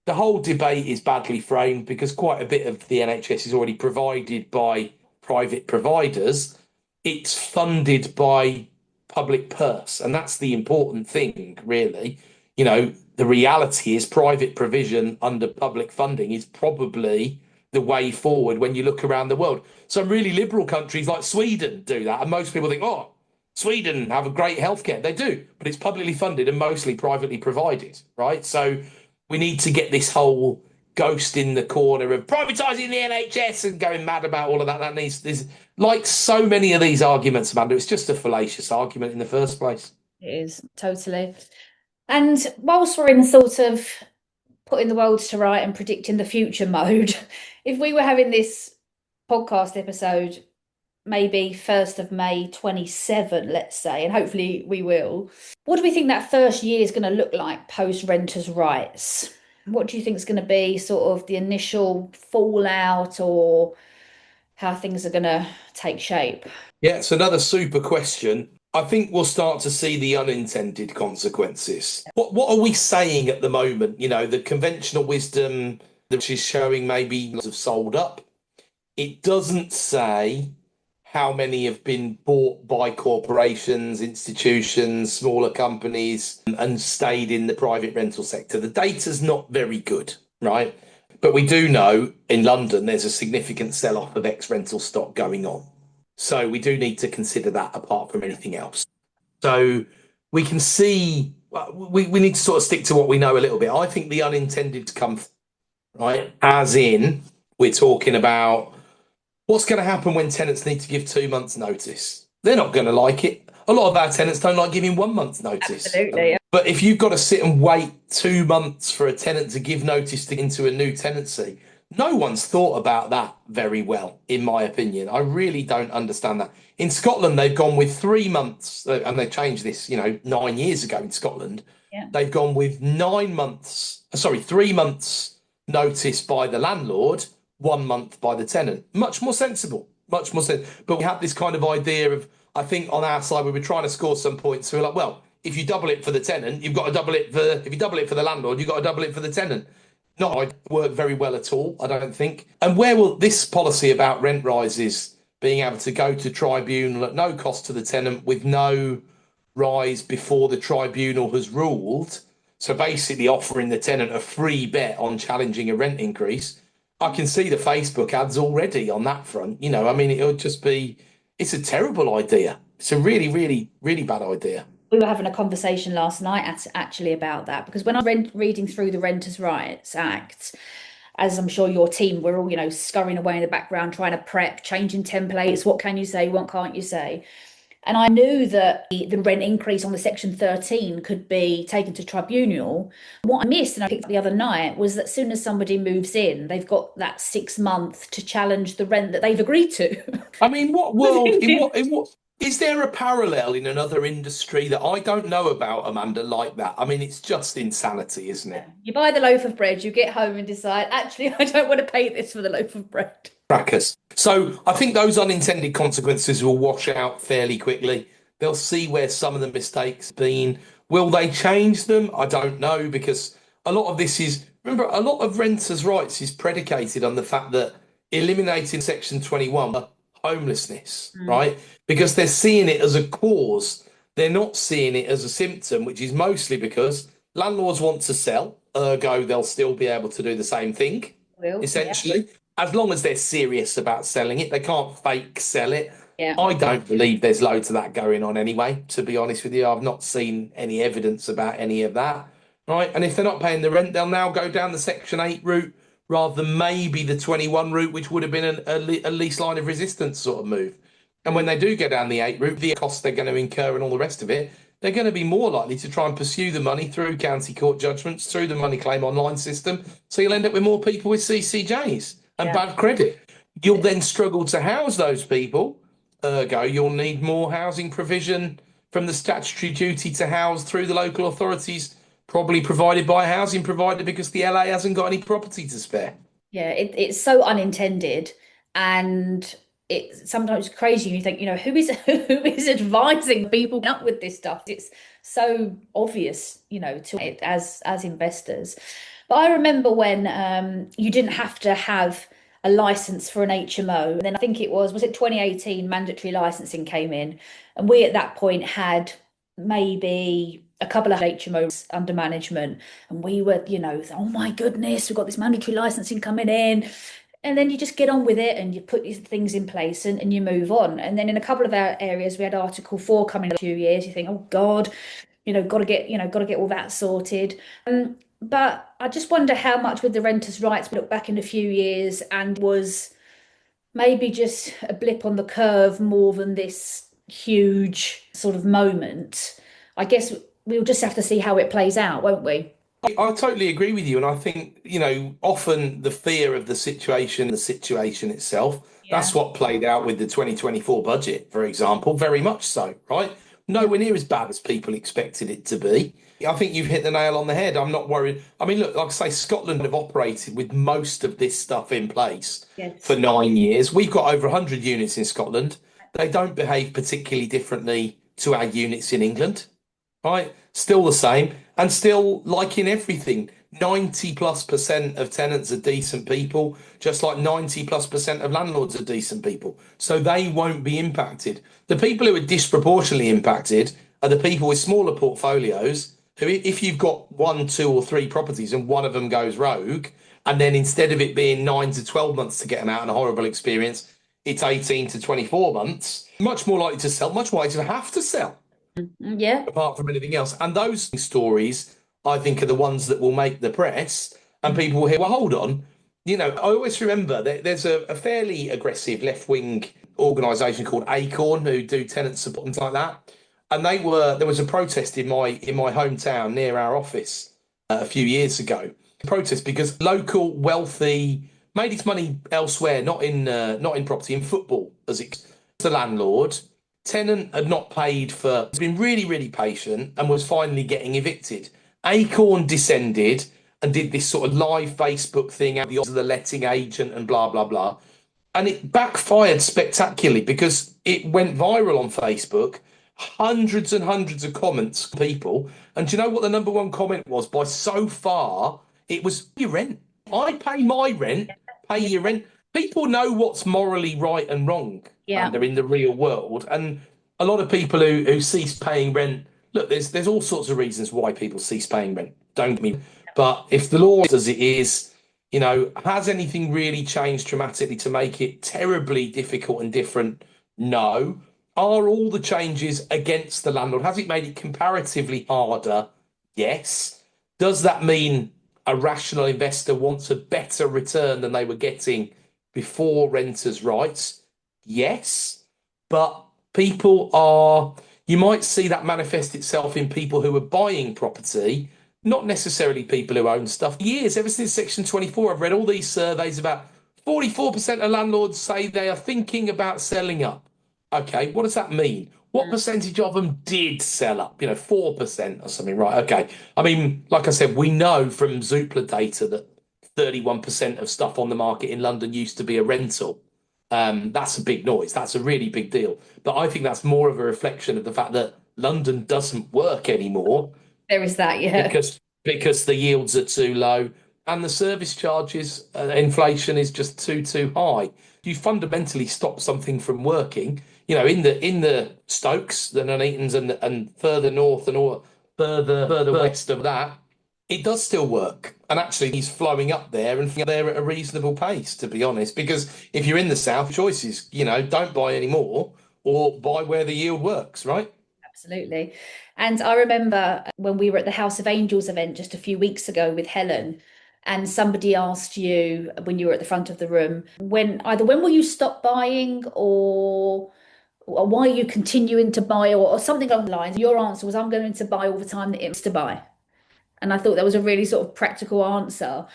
the whole debate is badly framed because quite a bit of the NHS is already provided by private providers. It's funded by public purse, and that's the important thing, really. You know, the reality is private provision under public funding is probably the way forward when you look around the world. Some really liberal countries like Sweden do that, and most people think, oh, Sweden have a great healthcare. They do, but it's publicly funded and mostly privately provided, right? So we need to get this whole ghost in the corner of privatising the NHS and going mad about all of that. That needs this, like so many of these arguments, Amanda. It's just a fallacious argument in the first place. It is totally. And whilst we're in sort of putting the world to right and predicting the future mode, if we were having this podcast episode maybe 1st of May 27, let's say, and hopefully we will, what do we think that first year is going to look like post renters' rights? What do you think is going to be sort of the initial fallout or how things are going to take shape? Yeah, it's another super question. I think we'll start to see the unintended consequences. What are we saying at the moment? You know, the conventional wisdom that is showing maybe have sold up. It doesn't say how many have been bought by corporations, institutions, smaller companies, and stayed in the private rental sector. The data's not very good, right? But we do know in London there's a significant sell-off of ex-rental stock going on. So we do need to consider that apart from anything else. So we can see, we need to sort of stick to what we know a little bit. I think the unintended come, right? As in, we're talking about what's going to happen when tenants need to give 2 months' notice? They're not going to like it. A lot of our tenants don't like giving 1 month's notice. Absolutely. But if you've got to sit and wait 2 months for a tenant to give notice to into a new tenancy, no one's thought about that very well, in my opinion. I really don't understand that. In Scotland, they've gone with 3 months, and they changed this, 9 years ago in Scotland. Yeah. They've gone with 9 months, sorry, 3 months notice by the landlord, 1 month by the tenant. Much more sensible, much more sensible. But we had this kind of idea of, I think on our side, we were trying to score some points. So we're like, well, if you double it for the tenant, you've got to double it for, if you double it for the landlord, you've got to double it for the tenant. Not work very well at all, I don't think. And where will this policy about rent rises being able to go to tribunal at no cost to the tenant with no rise before the tribunal has ruled? So basically offering the tenant a free bet on challenging a rent increase. I can see the Facebook ads already on that front. I mean, it'll just be, it's a terrible idea. It's a really, really, really bad idea. We were having a conversation last night actually about that because when I was reading through the Renters' Rights Act, as I'm sure your team were all, scurrying away in the background trying to prep, changing templates, what can you say, what can't you say? And I knew that the rent increase on the Section 13 could be taken to tribunal. What I missed, and I picked up the other night, was that as soon as somebody moves in, they've got that 6 month to challenge the rent that they've agreed to. I mean, what world, in what, is there a parallel in another industry that I don't know about, Amanda, like that? I mean, it's just insanity, isn't it? You buy the loaf of bread, you get home and decide, actually, I don't want to pay this for the loaf of bread. Crackers. So I think those unintended consequences will wash out fairly quickly. They'll see where some of the mistakes have been. Will they change them? I don't know, because a lot of this is, remember, a lot of renters' rights is predicated on the fact that eliminating Section 21, homelessness, right? Because they're seeing it as a cause. They're not seeing it as a symptom, which is mostly because landlords want to sell, ergo they'll still be able to do the same thing, Will, yeah, essentially, as long as they're serious about selling it. They can't fake sell it. yeah. I don't believe there's loads of that going on anyway, to be honest with you. I've not seen any evidence about any of that, right? And if they're not paying the rent, they'll now go down the Section 8 route rather than maybe the 21 route, which would have been a least line of resistance sort of move. And when they do go down the 8 route, the costs they're going to incur and all the rest of it, they're going to be more likely to try and pursue the money through county court judgments, through the money claim online system. So you'll end up with more people with CCJs and Yeah. bad credit. You'll then struggle to house those people. Ergo, you'll need more housing provision from the statutory duty to house through the local authorities, probably provided by a housing provider because the LA hasn't got any property to spare. Yeah, it's so unintended and it's sometimes crazy. You think, who is who is advising people up with this stuff? It's so obvious, to it as investors. But I remember when you didn't have to have a license for an HMO. And then I think was it 2018 mandatory licensing came in, and we at that point had maybe a couple of HMOs under management, and we were, oh my goodness, we've got this mandatory licensing coming in. And then you just get on with it and you put these things in place and you move on. And then in a couple of our areas, we had Article 4 coming in a few years. You think, oh God, got to get all that sorted. But I just wonder how much with the renters' rights we look back in a few years and was maybe just a blip on the curve more than this huge sort of moment. I guess we'll just have to see how it plays out, won't we? I totally agree with you. And I think, often the fear of the situation itself, Yeah. that's what played out with the 2024 budget, for example, very much so, right? Yeah. nowhere near as bad as people expected it to be. I think you've hit the nail on the head. I'm not worried. I mean, look, like I say, Scotland have operated with most of this stuff in place for Yes. 9 years. We've got over 100 units in Scotland. They don't behave particularly differently to our units in England, right? Still the same. And still, like in everything, 90+% of tenants are decent people, just like 90+% of landlords are decent people. So they won't be impacted. The people who are disproportionately impacted are the people with smaller portfolios who, if you've got one, two, or three properties and one of them goes rogue, and then instead of it being 9 to 12 months to get them out and a horrible experience, it's 18 to 24 months, much more likely to sell, much more likely to have to sell Yeah. apart from anything else. And those stories, I think, are the ones that will make the press, and people will hear, well, hold on. I always remember that there's a fairly aggressive left wing organisation called Acorn who do tenant support and things like that. And there was a protest in my hometown near our office a few years ago. Protest because local wealthy made its money elsewhere, not in property, in football, as it's the landlord. Tenant had not paid for, has been really, really patient and was finally getting evicted. Acorn descended and did this sort of live Facebook thing out of the letting agent and blah, blah, blah. And it backfired spectacularly because it went viral on Facebook, hundreds and hundreds of comments, people. And do you know what the number one comment was? By so far, it was your rent. I pay my rent, pay Yeah. your rent. People know what's morally right and wrong, Yeah. Amanda, in the real world. And a lot of people who cease paying rent, look, there's all sorts of reasons why people cease paying rent. Don't get me. But if the law is as it is, has anything really changed dramatically to make it terribly difficult and different? No. Are all the changes against the landlord? Has it made it comparatively harder? Yes. Does that mean a rational investor wants a better return than they were getting before renters' rights? Yes. But you might see that manifest itself in people who are buying property, not necessarily people who own stuff. For years, ever since Section 24, I've read all these surveys about 44% of landlords say they are thinking about selling up. Okay, what does that mean? What Mm. percentage of them did sell up? 4% or something, right? Okay. I mean, like I said, we know from Zoopla data that 31% of stuff on the market in London used to be a rental. That's a big noise. That's a really big deal. But I think that's more of a reflection of the fact that London doesn't work anymore There is that. Yeah. because the yields are too low and the service charges inflation is just too high. You fundamentally stop something from working. In the Stokes, the Nuneatons, and further north and all further west of that, it does still work. And actually, he's flowing up there and there at a reasonable pace, to be honest. Because if you're in the south, choices, don't buy any more or buy where the yield works, right? Absolutely. And I remember when we were at the House of Angels event just a few weeks ago with Helen, and somebody asked you when you were at the front of the room, when will you stop buying, or why are you continuing to buy, or something along the lines. Your answer was, I'm going to buy all the time that it's to buy. And I thought that was a really sort of practical answer.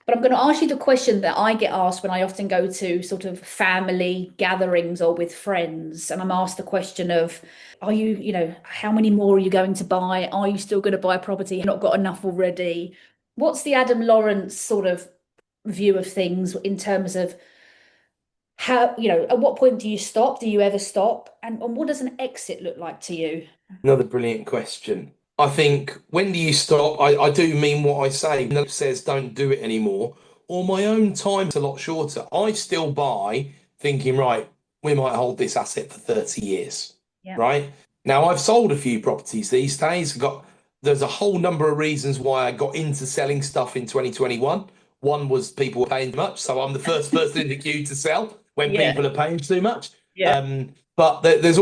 But I'm going to ask you the question that I get asked when I often go to sort of family gatherings or with friends. And I'm asked the question of, how many more are you going to buy? Are you still going to buy a property? You've not got enough already. What's the Adam Lawrence sort of view of things in terms of how, at what point do you stop? Do you ever stop? And what does an exit look like to you? Another brilliant question. I think when do you stop? I do mean what I say. No says don't do it anymore. Or my own time's a lot shorter. I still buy thinking, right, we might hold this asset for 30 years. Yeah. Right? Now I've sold a few properties these days. There's a whole number of reasons why I got into selling stuff in 2021. One was people were paying too much, so I'm the first person in the queue to sell when Yeah. people are paying too much. Yeah. But there's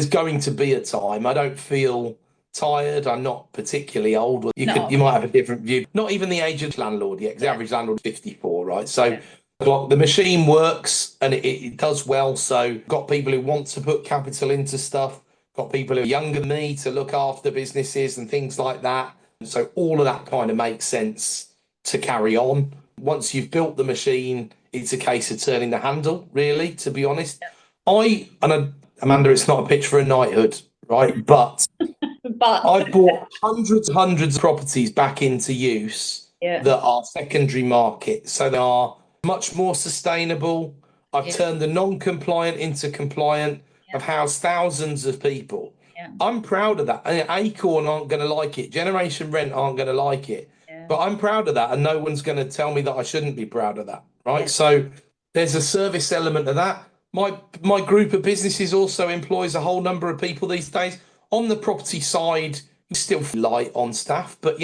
going to be a time. I don't feel tired. I'm not particularly old. You No. might have a different view. Not even the age of landlord yet, because the Yeah. average landlord is 54, right? So Yeah. the machine works and it does well. So got people who want to put capital into stuff. Got people who are younger than me to look after businesses and things like that. So all of that kind of makes sense to carry on. Once you've built the machine, it's a case of turning the handle, really, to be honest. Amanda, it's not a pitch for a knighthood, right? But But I've bought hundreds of properties back into use yeah, that are secondary market. So they are much more sustainable. I've yeah, turned the non-compliant into compliant. yeah, I've housed thousands of people. yeah, I'm proud of that. And Acorn aren't going to like it. Generation Rent aren't going to like it. yeah, But I'm proud of that. And no one's going to tell me that I shouldn't be proud of that. Right. yeah, So there's a service element of that. My group of businesses also employs a whole number of people these days. On the property side, you still light on staff, but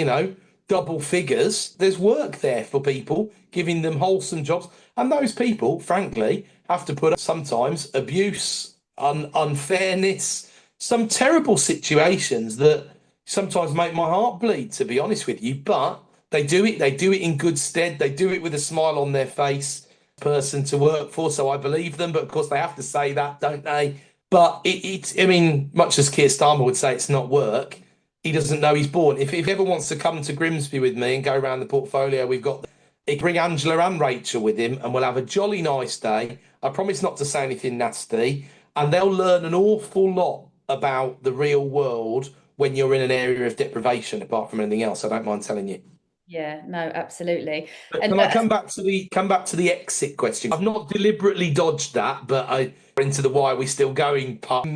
double figures. There's work there for people, giving them wholesome jobs. And those people, frankly, have to put up sometimes abuse, unfairness, some terrible situations that sometimes make my heart bleed, to be honest with you. But they do it in good stead, they do it with a smile on their face, person to work for. So I believe them, but of course they have to say that, don't they? But I mean, much as Keir Starmer would say it's not work, he doesn't know he's born. If he ever wants to come to Grimsby with me and go around the portfolio, we've got, he can bring Angela and Rachel with him and we'll have a jolly nice day. I promise not to say anything nasty. And they'll learn an awful lot about the real world when you're in an area of deprivation, apart from anything else. I don't mind telling you. yeah. No, absolutely. But And can I come back to the exit question? I've not deliberately dodged that, but I into the why are we still going part.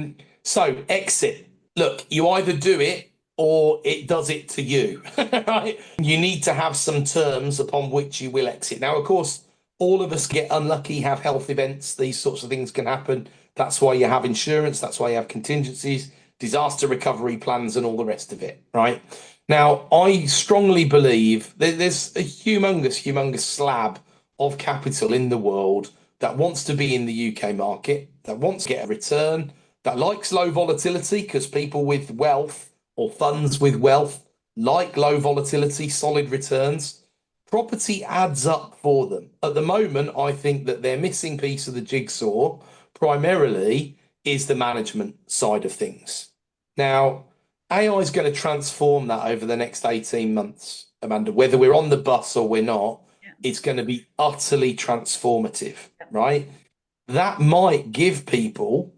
So exit. Look, you either do it or it does it to you. Right? You need to have some terms upon which you will exit. Now, of course, all of us get unlucky, have health events, these sorts of things can happen. That's why you have insurance, that's why you have contingencies, disaster recovery plans, and all the rest of it, right? Now, I strongly believe there's a humongous slab of capital in the world that wants to be in the UK market, that wants to get a return, that likes low volatility because people with wealth or funds with wealth like low volatility, solid returns. Property adds up for them. At the moment, I think that their missing piece of the jigsaw primarily is the management side of things. Now, AI is going to transform that over the next 18 months, Amanda. Whether we're on the bus or we're not, yeah, it's going to be utterly transformative, right? That might give people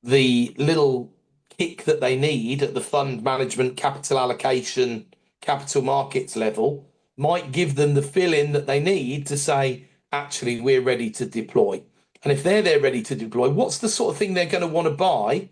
the little kick that they need at the fund management, capital allocation, capital markets level, might give them the fill in that they need to say, actually, we're ready to deploy. And if they're ready to deploy, what's the sort of thing they're going to want to buy?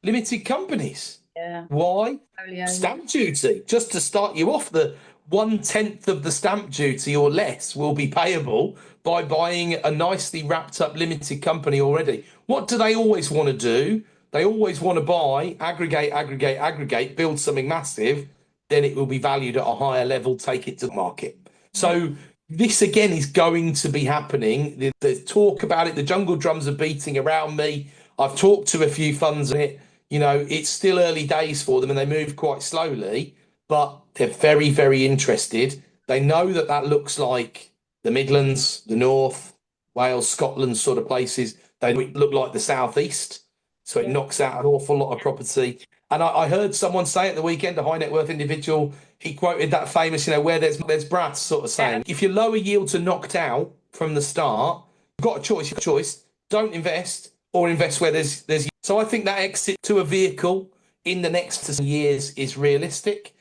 Limited companies. yeah. Why? Portfolio, yeah, Stamp duty. Just to start you off, the 1/10 of the stamp duty or less will be payable by buying a nicely wrapped up limited company already. What do they always want to do? They always want to buy, aggregate, build something massive, then it will be valued at a higher level, take it to the market. yeah, So this again is going to be happening. The talk about it, the jungle drums are beating around me. I've talked to a few funds on it. It's still early days for them and they move quite slowly, but they're very interested. They know that that looks like the Midlands, the North, Wales, Scotland sort of places. They look like the Southeast. So it yeah, knocks out an awful lot of property. And I heard someone say at the weekend, a high net worth individual, he quoted that famous, where there's brass sort of yeah, saying, if your lower yields are knocked out from the start, you've got a choice. Don't invest or invest where there's. So I think that exit to a vehicle in the next years is realistic.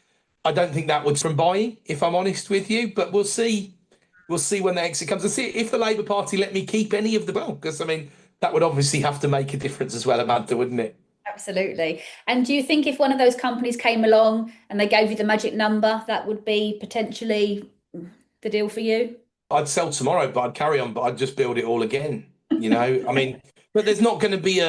I don't think that would from buying, if I'm honest with you, but we'll see. We'll see when the exit comes and see if the Labour Party let me keep any of the well, because I mean that would obviously have to make a difference as well, Amanda, wouldn't it? absolutely. And do you think if one of those companies came along and they gave you the magic number, that would be potentially the deal for you? I'd sell tomorrow, but I'd carry on, but I'd just build it all again. I mean, but there's not going to be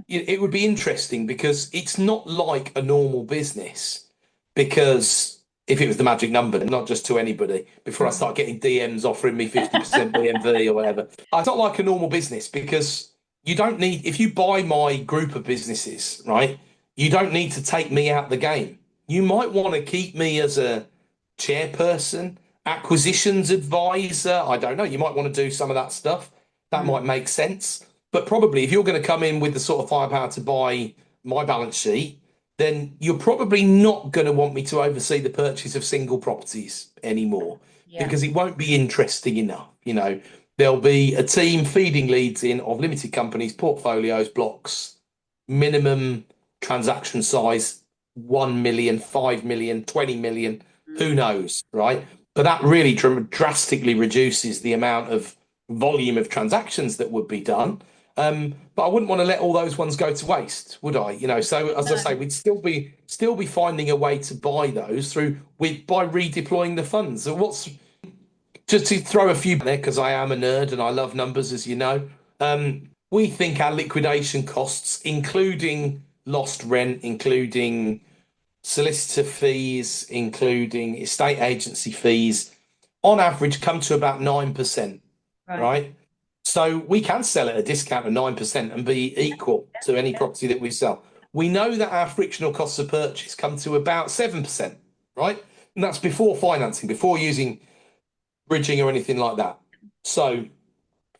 it would be interesting because it's not like a normal business. Because if it was the magic number, not just to anybody, before I start getting DMs offering me 50% BMV or whatever, it's not like a normal business because you don't need, if you buy my group of businesses, right, you don't need to take me out the game. You might want to keep me as a chairperson, acquisitions advisor. I don't know. You might want to do some of that stuff. That Mm, might make sense. But probably if you're going to come in with the sort of firepower to buy my balance sheet, then you're probably not going to want me to oversee the purchase of single properties anymore yeah, because it won't be interesting enough. There'll be a team feeding leads in of limited companies, portfolios, blocks, minimum transaction size 1 million, 5 million, 20 million, who knows, right? But that really drastically reduces the amount of volume of transactions that would be done. But I wouldn't want to let all those ones go to waste, would I? So as I say, we'd still be finding a way to buy those by redeploying the funds. So just to throw a few there, because I am a nerd and I love numbers, as you know. We think our liquidation costs, including lost rent, including solicitor fees, including estate agency fees, on average come to about 9%, right? So we can sell at a discount of 9% and be equal to any property that we sell. We know that our frictional costs of purchase come to about 7%, right? And that's before financing, before using bridging or anything like that. So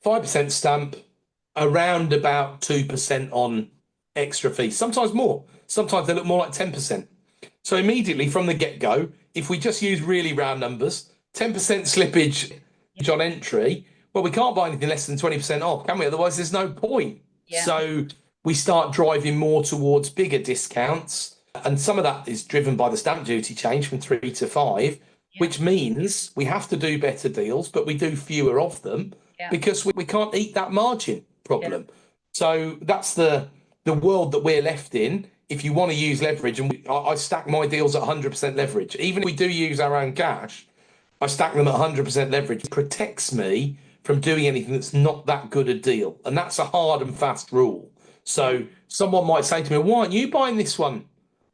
5% stamp, around about 2% on extra fees, sometimes more. Sometimes they look more like 10%. So immediately from the get-go, if we just use really round numbers, 10% slippage on entry, well, we can't buy anything less than 20% off, can we? Otherwise, there's no point. Yeah. So we start driving more towards bigger discounts. And some of that is driven by the stamp duty change from 3 to 5, which means we have to do better deals, but we do fewer of them because we can't eat that margin problem. So that's the world that we're left in. If you want to use leverage, and I stack my deals at 100% leverage, even if we do use our own cash, I stack them at 100% leverage. It protects me from doing anything that's not that good a deal. And that's a hard and fast rule. So someone might say to me, why aren't you buying this one,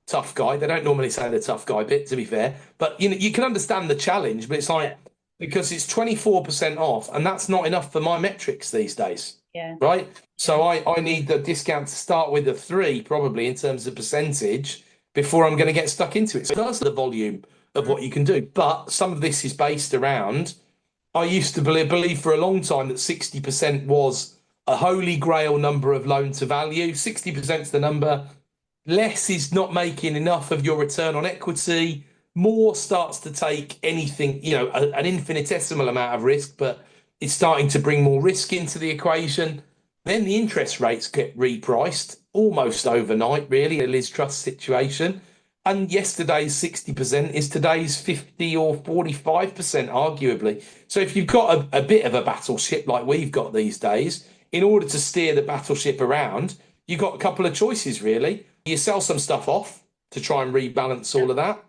tough guy? They don't normally say the tough guy bit, to be fair. But you can understand the challenge, but it's like, because it's 24% off, and that's not enough for my metrics these days. Right? So I need the discount to start with a 3, probably, in terms of percentage, before I'm going to get stuck into it. So that's the volume of what you can do. But some of this is based around, I used to believe for a long time that 60% was a holy grail number of loan to value. 60% is the number. Less is not making enough of your return on equity. More starts to take anything, an infinitesimal amount of risk, but it's starting to bring more risk into the equation. Then the interest rates get repriced almost overnight, really, a Liz Truss situation. And yesterday's 60% is today's 50 or 45%, arguably. So if you've got a bit of a battleship like we've got these days, in order to steer the battleship around, you've got a couple of choices, really. You sell some stuff off to try and rebalance all of that,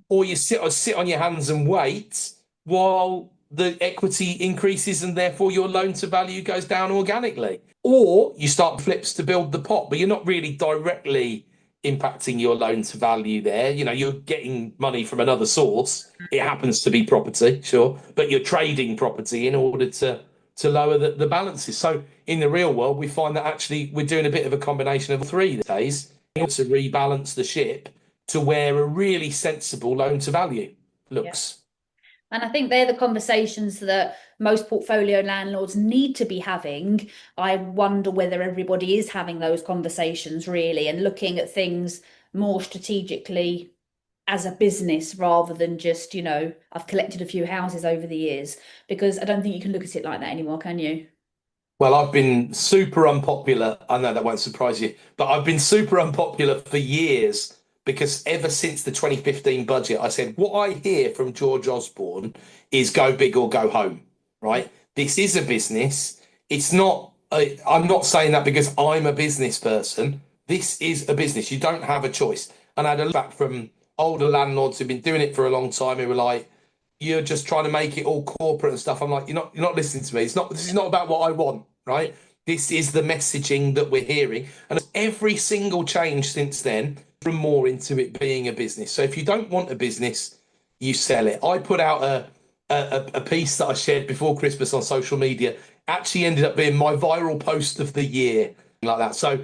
or you sit on your hands and wait while the equity increases and therefore your loan to value goes down organically. Or you start flips to build the pot, but you're not really directly impacting your loan to value there. You're getting money from another source. It happens to be property, sure, but you're trading property in order to lower the balances. So in the real world, we find that actually we're doing a bit of a combination of 3 these days in order to rebalance the ship to where a really sensible loan to value looks. And I think they're the conversations that most portfolio landlords need to be having. I wonder whether everybody is having those conversations, really, and looking at things more strategically as a business rather than just, I've collected a few houses over the years, because I don't think you can look at it like that anymore, can you? Well, I've been super unpopular. I know that won't surprise you, but I've been super unpopular for years, because ever since the 2015 budget, I said, what I hear from George Osborne is go big or go home, right? This is a business. It's not, I'm not saying that because I'm a business person. This is a business. You don't have a choice. And I had a look back from older landlords who've been doing it for a long time who were like, you're just trying to make it all corporate and stuff. I'm like, you're not listening to me. This is not about what I want, right? This is the messaging that we're hearing. And every single change since then, from more into it being a business. So if you don't want a business, you sell it. I put out a piece that I shared before Christmas on social media, actually ended up being my viral post of the year, like that. So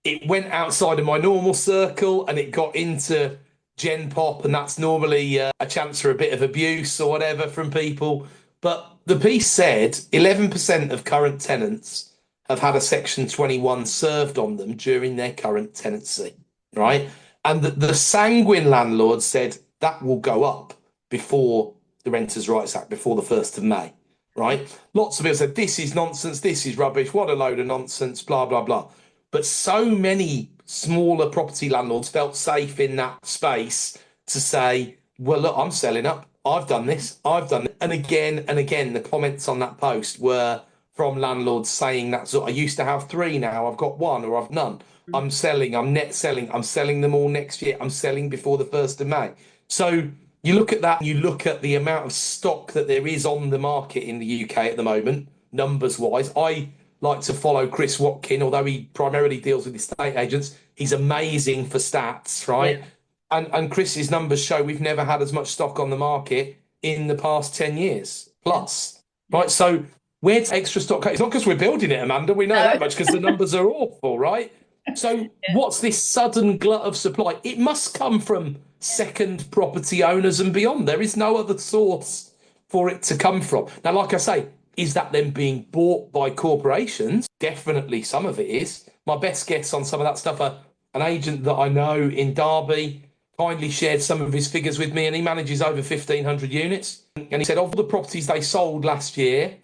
it went outside of my normal circle and it got into Gen Pop, and that's normally a chance for a bit of abuse or whatever from people. But the piece said 11% of current tenants have had a Section 21 served on them during their current tenancy, right? And the sanguine landlord said that will go up before the Renters' Rights Act, before the 1st of May, right? Lots of people said, this is nonsense, this is rubbish, what a load of nonsense, blah, blah, blah. But so many smaller property landlords felt safe in that space to say, well, look, I'm selling up. I've done this. I've done it. And again, the comments on that post were from landlords saying that sort. I used to have three, now I've got one or I've none. I'm selling, I'm net selling, I'm selling them all next year. I'm selling before the 1st of May. So you look at that, you look at the amount of stock that there is on the market in the UK at the moment, numbers wise. I like to follow Chris Watkin, although he primarily deals with estate agents. He's amazing for stats, right? Yeah. And Chris's numbers show we've never had as much stock on the market in the past 10 years Yeah. plus, Yeah. right? So where's extra stock? It's not because we're building it, Amanda. We know No. that much because the numbers are awful, right? So Yeah. what's this sudden glut of supply? It must come from second property owners and beyond. There is no other source for it to come from. Now, like I say, is that then being bought by corporations? Definitely some of it is. My best guess on some of that stuff, an agent that I know in Derby kindly shared some of his figures with me, and he manages over 1,500 units. And he said of the properties they sold last year,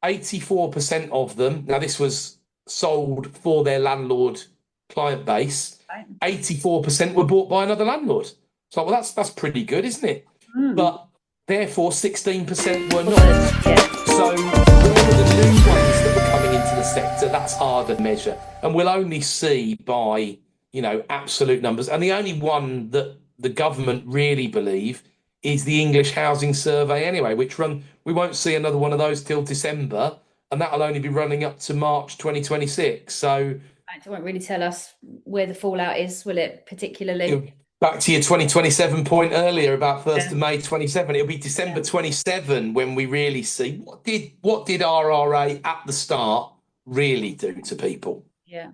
84% of them, now this was sold for their landlord client base, Right. 84% were bought by another landlord. So, well, that's pretty good, isn't it? Mm. But therefore, 16% were not. Yeah. So all of the new ones that were coming into the sector, that's harder to measure. And we'll only see by, absolute numbers. And the only one that the government really believe is the English Housing Survey anyway, we won't see another one of those till December, and that'll only be running up to March 2026. So It won't really tell us where the fallout is, will it, particularly? back to your 2027 point earlier about 1st Yeah. of May 27, it'll be Yeah. December 27 when we really see what did RRA at the start really do to people. Yeah.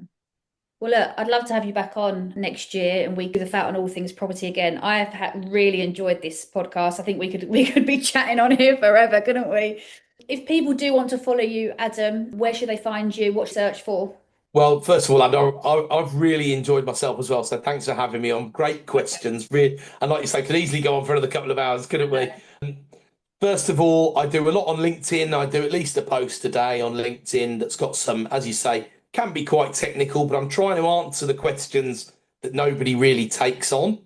Well, look, I'd love to have you back on next year and we could out on all things property again. I have really enjoyed this podcast. I think we could be chatting on here forever, couldn't we? If people do want to follow you, Adam, where should they find you? What search for? Well, first of all, I've really enjoyed myself as well. So thanks for having me on. Great questions. Really, and like you say, could easily go on for another couple of hours, couldn't we? First of all, I do a lot on LinkedIn. I do at least a post a day on LinkedIn that's got some, as you say, can be quite technical, but I'm trying to answer the questions that nobody really takes on.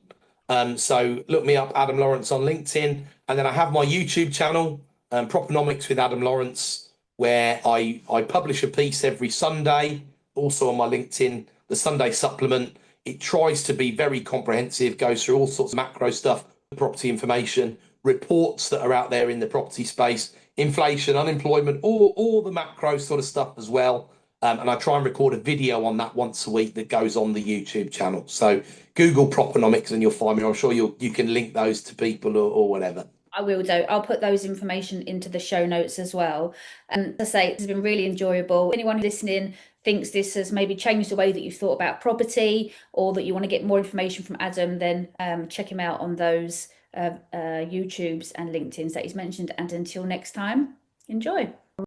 So look me up, Adam Lawrence on LinkedIn. And then I have my YouTube channel, Propenomix with Adam Lawrence, where I publish a piece every Sunday, also on my LinkedIn, the Sunday supplement. It tries to be very comprehensive, goes through all sorts of macro stuff, property information, reports that are out there in the property space, inflation, unemployment, all the macro sort of stuff as well. And I try and record a video on that once a week that goes on the YouTube channel. So Google Propenomics and you'll find me. I'm sure you can link those to people or whatever. I will do. I'll put those information into the show notes as well. And as I say, it's been really enjoyable. Anyone listening thinks this has maybe changed the way that you thought about property or that you want to get more information from Adam, then check him out on those YouTubes and LinkedIn's that he's mentioned. And until next time, enjoy.